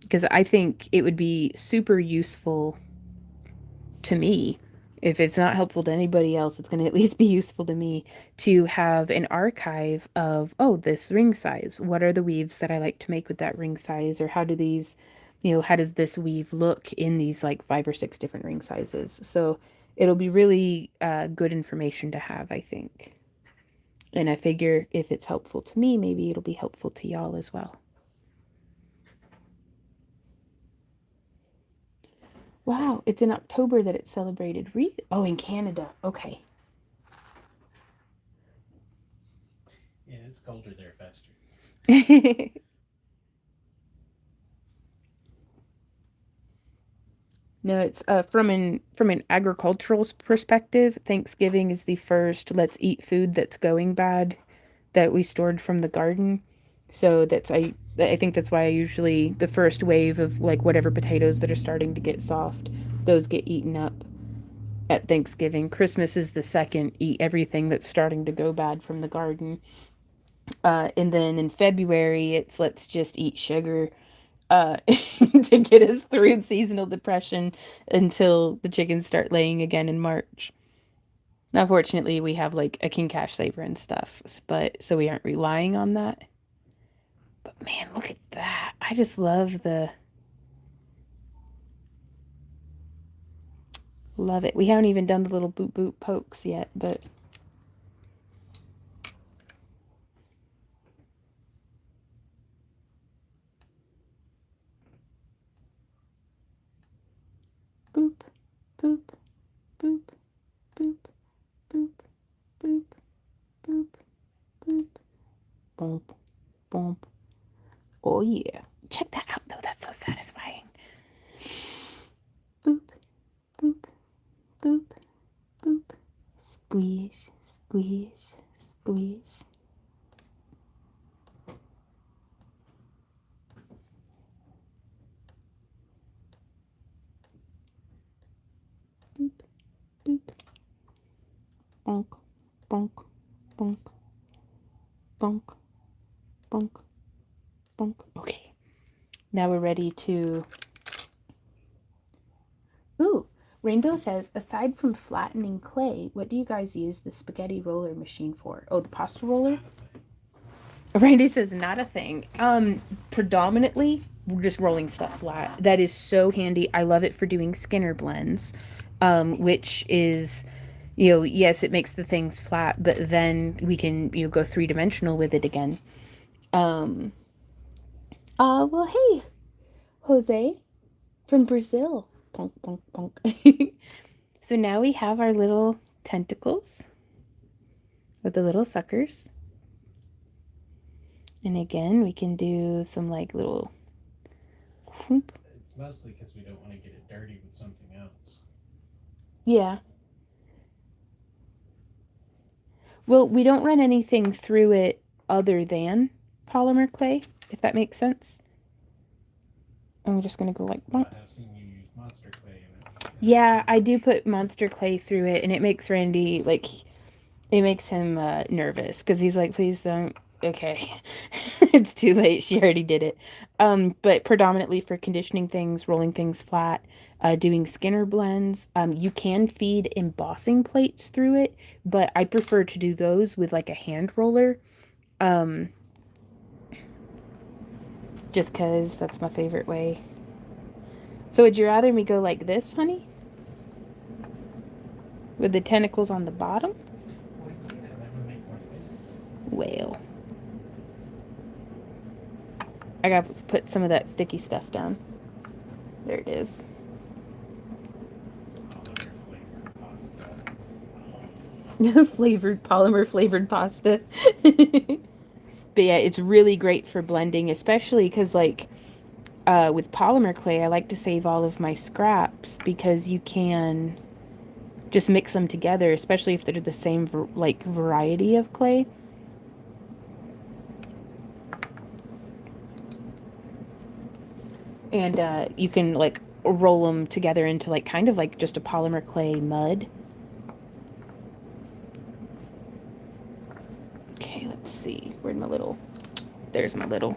Speaker 1: Because I think it would be super useful to me. If it's not helpful to anybody else, it's going to at least be useful to me to have an archive of, oh, this ring size. What are the weaves that I like to make with that ring size? Or how do these, how does this weave look in these like 5 or 6 different ring sizes? So it'll be really good information to have, I think. And I figure if it's helpful to me, maybe it'll be helpful to y'all as well. Wow, it's in October that it's celebrated. Oh, in Canada. Okay.
Speaker 2: Yeah, it's colder there faster.
Speaker 1: No, it's from an agricultural perspective, Thanksgiving is the first let's eat food that's going bad that we stored from the garden. So I think that's why I usually the first wave of like whatever potatoes that are starting to get soft, those get eaten up at Thanksgiving. Christmas is the second, eat everything that's starting to go bad from the garden. And then in February, it's let's just eat sugar to get us through seasonal depression until the chickens start laying again in March. Now, fortunately, we have like a king cash saver and stuff, but so we aren't relying on that. But man, look at that. I just love it. We haven't even done the little boop boop pokes yet, but boop, boop, boop, boop, boop, boop, boop, boop, boop, boop. Oh yeah. Check that out though. That's so satisfying. Boop, boop, boop, boop. Squish, squish, squish. Boop, boop. Bonk, bonk, bonk, bonk, bonk, bonk. Okay. Now we're ready to... Ooh, Rainbow says, aside from flattening clay, what do you guys use the spaghetti roller machine for? Oh, the pasta roller? Randy says, not a thing. Predominantly, we're just rolling stuff flat. That is so handy. I love it for doing Skinner blends, which is, yes, it makes the things flat, but then we can, go three-dimensional with it again. Well, hey, Jose from Brazil. Punk, punk, punk. So now we have our little tentacles with the little suckers. And again, we can do some like little whoop.
Speaker 2: It's mostly because we don't want to get it dirty with something else.
Speaker 1: Yeah. Well, we don't run anything through it other than polymer clay, if that makes sense. And we're just going to go like...
Speaker 2: But I've seen you use monster clay in it.
Speaker 1: Yeah, I do put monster clay through it, and it makes Randy, like, it makes him nervous, because he's like, please don't... Okay, it's too late. She already did it. But predominantly for conditioning things, rolling things flat, doing Skinner blends. You can feed embossing plates through it, but I prefer to do those with like a hand roller. Just because that's my favorite way. So would you rather me go like this, honey? With the tentacles on the bottom?
Speaker 2: Well, yeah, that would make more sense.
Speaker 1: Well, I got to put some of that sticky stuff down. There it is. Polymer flavored pasta. But yeah, it's really great for blending, especially because like with polymer clay, I like to save all of my scraps because you can just mix them together, especially if they're the same variety of clay. And you can like roll them together into like kind of like just a polymer clay mud. Okay, let's see. Where'd my little... There's my little...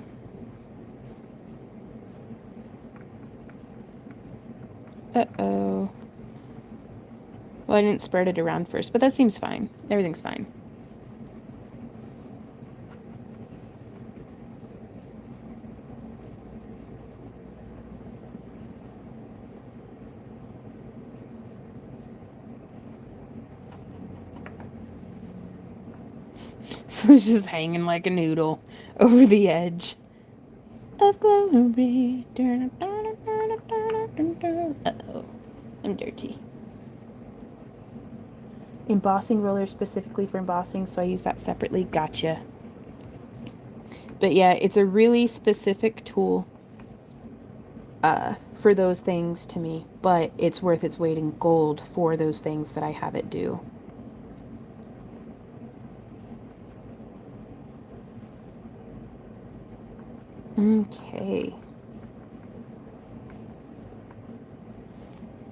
Speaker 1: Uh-oh. Well, I didn't spread it around first, but that seems fine. Everything's fine. So it's just hanging like a noodle over the edge of glory. Uh-oh. I'm dirty. Embossing roller specifically for embossing, so I use that separately. Gotcha. But yeah, it's a really specific tool for those things to me, but it's worth its weight in gold for those things that I have it do. Okay.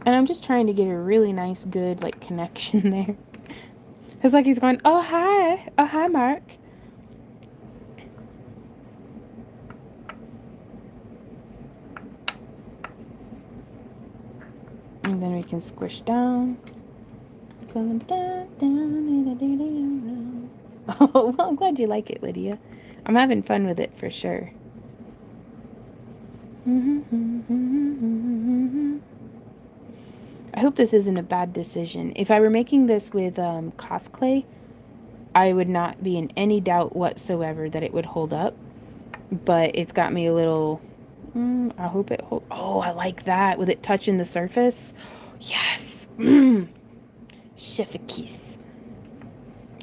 Speaker 1: And I'm just trying to get a really nice, good, like, connection there. It's like he's going, oh, hi. Oh, hi, Mark. And then we can squish down. Going down, down. Oh, well, I'm glad you like it, Lydia. I'm having fun with it for sure. I hope this isn't a bad decision. If I were making this with cos clay, I would not be in any doubt whatsoever that it would hold up. But it's got me a little... I hope it holds... Oh, I like that. With it touching the surface. Yes. Chef kiss.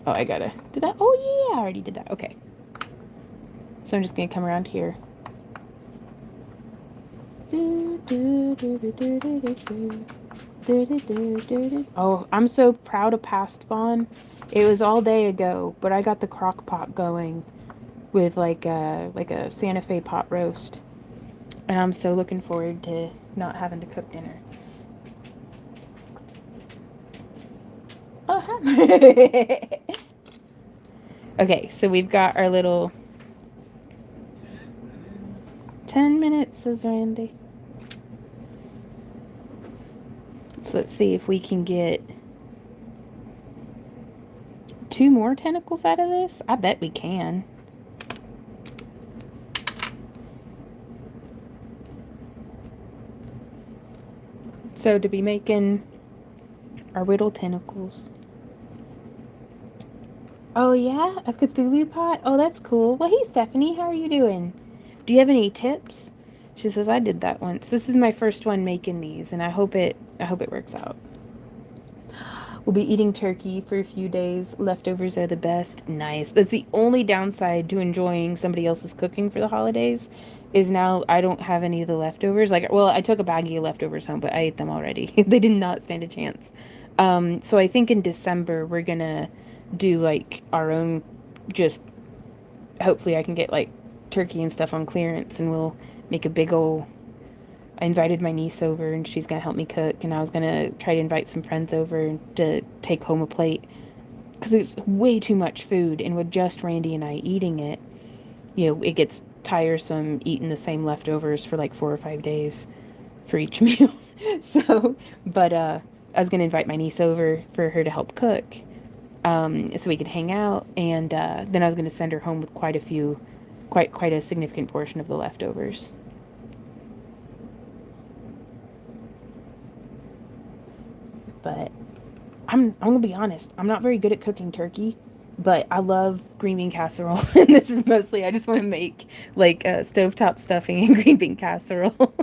Speaker 1: Oh, I gotta... Did I? Oh, yeah, I already did that. Okay. So I'm just gonna come around here. Oh, I'm so proud of Past Fawn. It was all day ago, but I got the crock pot going with like a Santa Fe pot roast. And I'm so looking forward to not having to cook dinner. Oh, hi. Okay, so we've got our little 10 minutes, says Randy. So let's see if we can get 2 more tentacles out of this. I bet we can. So to be making our whittle tentacles. Oh yeah, a Cthulhu pot? Oh, that's cool. Well, hey Stephanie, how are you doing? Do you have any tips? She says, I did that once. This is my first one making these, and I hope it works out. We'll be eating turkey for a few days. Leftovers are the best. Nice. That's the only downside to enjoying somebody else's cooking for the holidays, is now I don't have any of the leftovers. Like, well, I took a baggie of leftovers home, but I ate them already. They did not stand a chance. So I think in December we're gonna do like our own, just hopefully I can get like turkey and stuff on clearance, and we'll make a big old... I invited my niece over and she's gonna help me cook, and I was gonna try to invite some friends over to take home a plate, because it's way too much food, and with just Randy and I eating it, you know, it gets tiresome eating the same leftovers for like 4 or 5 days for each meal. So, but I was gonna invite my niece over for her to help cook, so we could hang out, and then I was gonna send her home with quite a significant portion of the leftovers. But I'm gonna be honest, I'm not very good at cooking turkey, but I love green bean casserole. And this is mostly, I just want to make like stovetop stuffing and green bean casserole.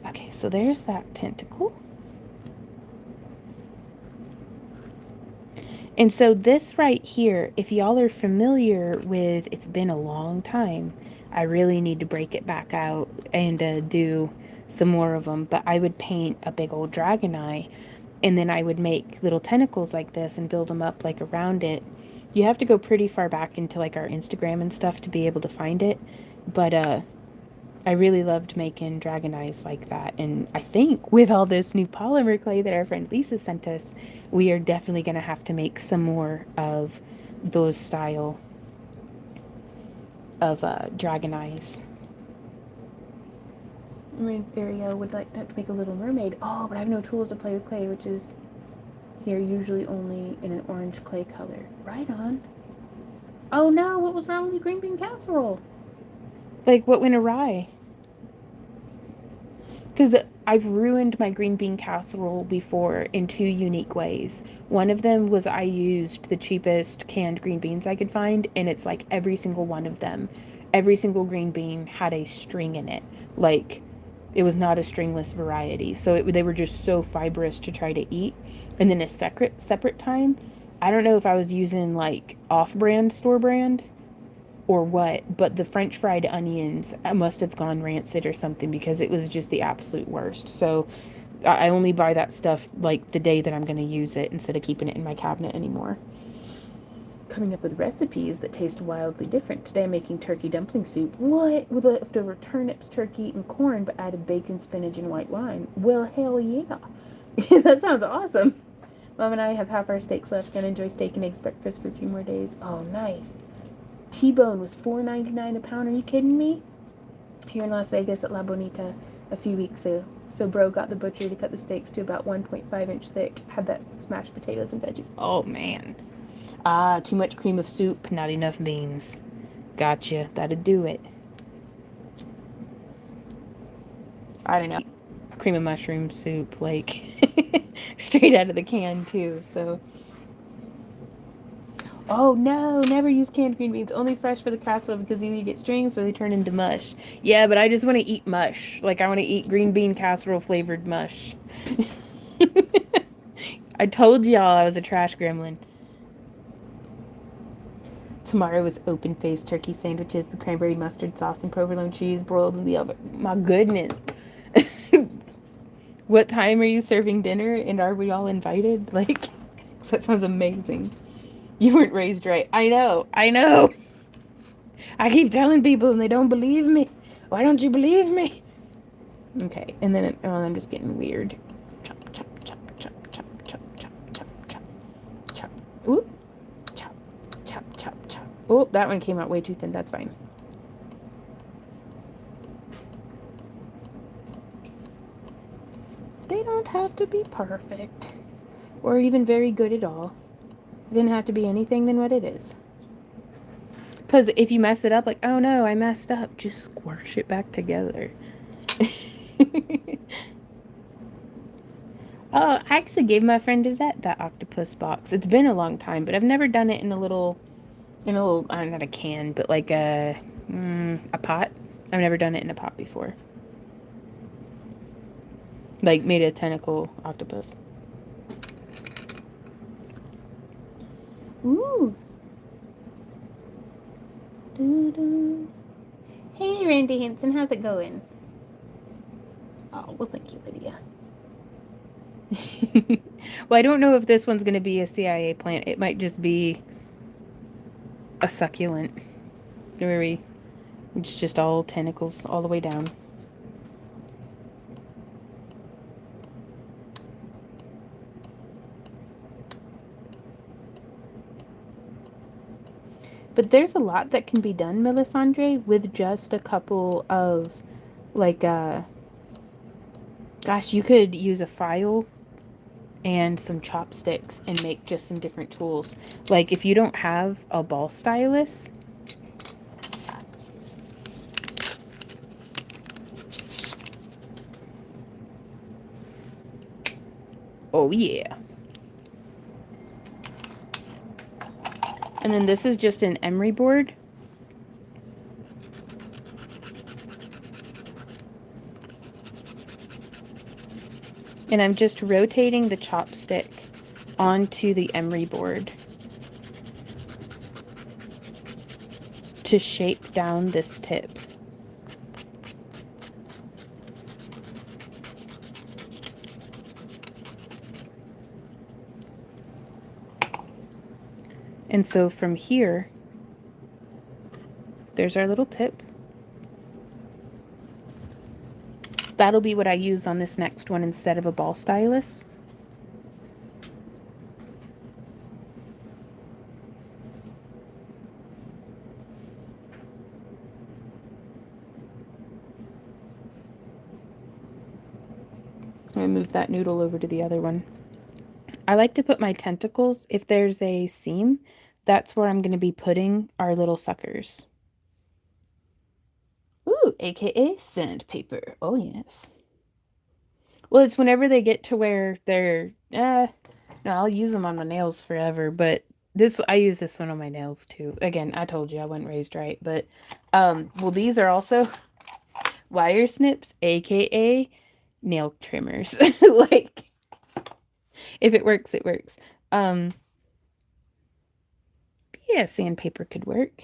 Speaker 1: Okay, so there's that tentacle. And so this right here, if y'all are familiar with, it's been a long time, I really need to break it back out and do some more of them, but I would paint a big old dragon eye, and then I would make little tentacles like this and build them up like around it. You have to go pretty far back into like our Instagram and stuff to be able to find it, but I really loved making dragon eyes like that, and I think with all this new polymer clay that our friend Lisa sent us, we are definitely going to have to make some more of those style of dragon eyes. Mario would like to make a little mermaid. Oh, but I have no tools to play with clay, which is here usually only in an orange clay color. Right on. Oh no, what was wrong with the green bean casserole? Like, what went awry? Because I've ruined my green bean casserole before in 2 unique ways. One of them was I used the cheapest canned green beans I could find, and it's like every single one of them, every single green bean had a string in it. Like, it was not a stringless variety. So they were just so fibrous to try to eat. And then a separate time, I don't know if I was using like off-brand store brand or what, but the French fried onions must have gone rancid or something because it was just the absolute worst. So I only buy that stuff like the day that I'm going to use it instead of keeping it in my cabinet anymore. Coming up with recipes that taste wildly different. Today I'm making turkey dumpling soup. What? With leftover turnips, turkey, and corn, but added bacon, spinach, and white wine. Well, hell yeah. That sounds awesome. Mom and I have half our steaks left. Gonna enjoy steak and eggs breakfast for a few more days. Oh, nice. T-bone was $4.99 a pound. Are you kidding me? Here in Las Vegas at La Bonita a few weeks ago. So bro got the butcher to cut the steaks to about 1.5-inch thick. Had that smashed potatoes and veggies. Oh, man. Ah, too much cream of soup, not enough beans. Gotcha. That'd do it. I don't know. Cream of mushroom soup, like straight out of the can too. So, oh no, never use canned green beans. Only fresh for the casserole because either you get strings or they turn into mush. Yeah, but I just want to eat mush. Like I want to eat green bean casserole flavored mush. I told y'all I was a trash gremlin. Tomorrow is open-faced turkey sandwiches with cranberry mustard sauce and provolone cheese broiled in the oven. My goodness. What time are you serving dinner and are we all invited? Like, that sounds amazing. You weren't raised right. I know. I know. I keep telling people and they don't believe me. Why don't you believe me? Okay, and then I'm just getting weird. Chop, chop, chop, chop, chop, chop, chop, chop, chop, chop. Oop. Chop, chop, chop, chop. Oh, that one came out way too thin. That's fine. They don't have to be perfect or even very good at all. It didn't have to be anything than what it is. Because if you mess it up, like, oh no, I messed up, just squish it back together. Oh, I actually gave my friend Yvette that octopus box. It's been a long time, but I've never done it in a little, not a can, but like a pot. I've never done it in a pot before. Like made a tentacle octopus. Ooh. Doo-doo. Hey, Randy Hanson, how's it going? Oh, well, thank you, Lydia. Well, I don't know if this one's going to be a CIA plant. It might just be a succulent. It's just all tentacles all the way down. But there's a lot that can be done, Melisandre, with just a couple of, like, gosh, you could use a file and some chopsticks and make just some different tools. Like, if you don't have a ball stylus, oh yeah. And then this is just an emery board. And I'm just rotating the chopstick onto the emery board to shape down this tip. And so from here, there's our little tip. That'll be what I use on this next one instead of a ball stylus. I'm going to move that noodle over to the other one. I like to put my tentacles, if there's a seam, that's where I'm going to be putting our little suckers. Ooh, aka sandpaper. Oh, yes. Well, it's whenever they get to where they're, no, I'll use them on my nails forever, but I use this one on my nails too. Again, I told you I wasn't raised right, but, well, these are also wire snips, aka nail trimmers. Like, if it works, it works. Yeah, sandpaper could work.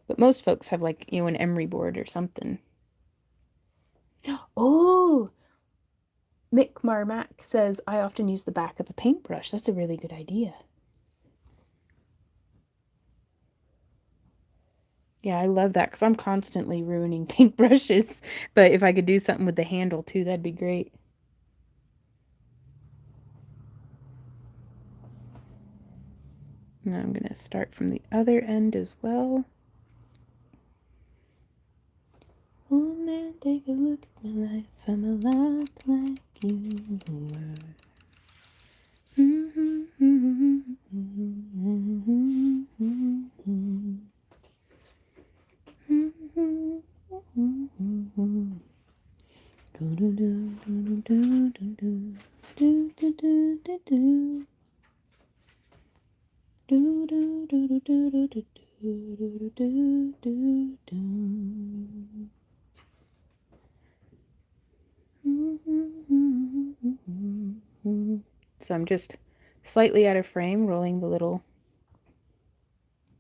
Speaker 1: But most folks have like, you know, an emery board or something. Oh, Mick Marmack says, I often use the back of a paintbrush. That's a really good idea. Yeah, I love that because I'm constantly ruining paintbrushes. But if I could do something with the handle too, that'd be great. Now I'm going to start from the other end as well. Oh man, take a look at my life. I'm a lot like you were. So I'm just slightly out of frame, rolling the little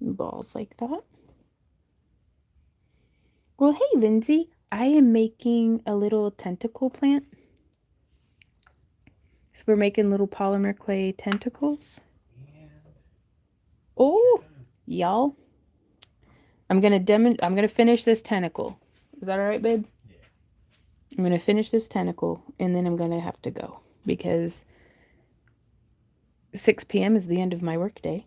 Speaker 1: balls like that. Well, hey, Lindsay, I am making a little tentacle plant. So we're making little polymer clay tentacles. Oh, y'all. I'm gonna finish this tentacle. Is that all right, babe?
Speaker 2: Yeah.
Speaker 1: I'm gonna finish this tentacle and then I'm gonna have to go because 6 p.m. is the end of my workday.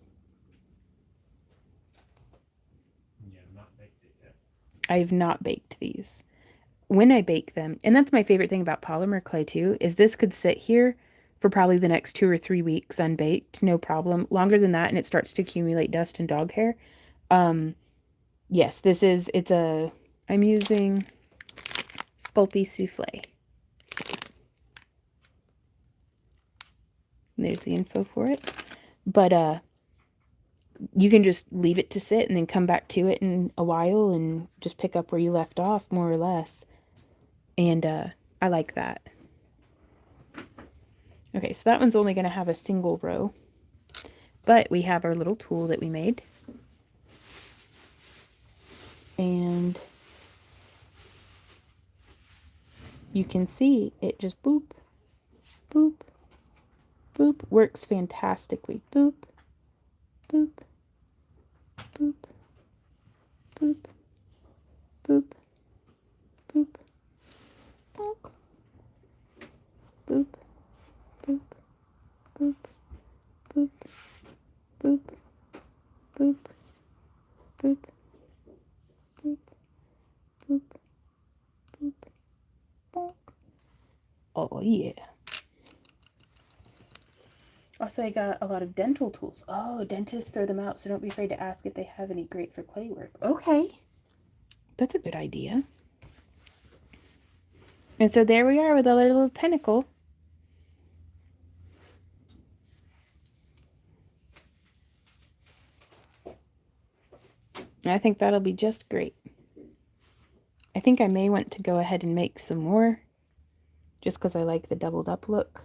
Speaker 2: You have not baked it yet.
Speaker 1: I have not baked these. When I bake them, and that's my favorite thing about polymer clay too, is this could sit here for probably the next 2 or 3 weeks unbaked, no problem. Longer than that, and it starts to accumulate dust and dog hair. Yes, I'm using Sculpting Souffle. There's the info for it. But you can just leave it to sit and then come back to it in a while and just pick up where you left off, more or less. And I like that. Okay, so that one's only going to have a single row. But we have our little tool that we made. And you can see it just boop, boop, boop. Works fantastically. Boop, boop, boop, boop, boop, boop, bonk, boop, boop, boop, boop, boop, boop, boop, boop, boop, boop, bonk. Oh yeah. Also, I got a lot of dental tools. Oh, dentists throw them out, so don't be afraid to ask if they have any great for clay work. Okay. That's a good idea. And so there we are with our little tentacle. I think that'll be just great. I think I may want to go ahead and make some more just because I like the doubled up look.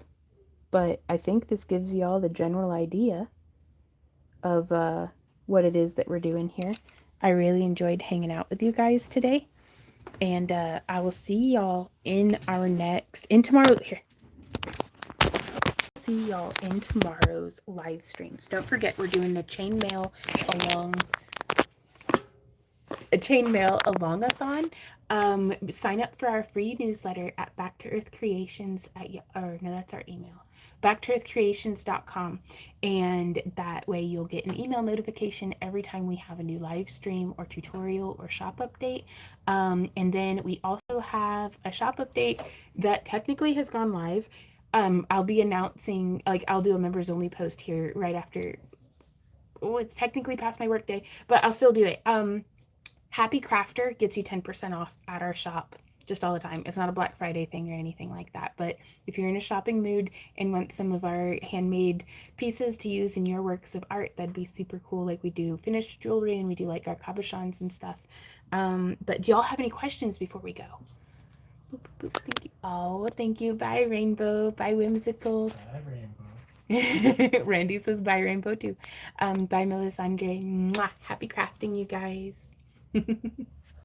Speaker 1: But I think this gives y'all the general idea of what it is that we're doing here. I really enjoyed hanging out with you guys today. And I will see y'all in tomorrow's live streams. Don't forget, we're doing a chainmail alongathon. Sign up for our free newsletter at Back to Earth Creations that's our email, backtoearthcreations.com, and that way you'll get an email notification every time we have a new live stream or tutorial or shop update. And then we also have a shop update that technically has gone live. I'll be announcing, I'll do a members only post here right after. Oh, it's technically past my workday, but I'll still do it. Happy Crafter gets you 10% off at our shop just all the time. It's not a Black Friday thing or anything like that, but if you're in a shopping mood and want some of our handmade pieces to use in your works of art, that'd be super cool. Like, we do finished jewelry and we do like our cabochons and stuff. But do y'all have any questions before we go? Boop, boop, boop. Thank you. Oh, thank you. Bye, Rainbow. Bye, Whimsical.
Speaker 2: Bye, Rainbow.
Speaker 1: Randy says bye, Rainbow too. Bye, Melisandre. Mwah. Happy crafting, you guys.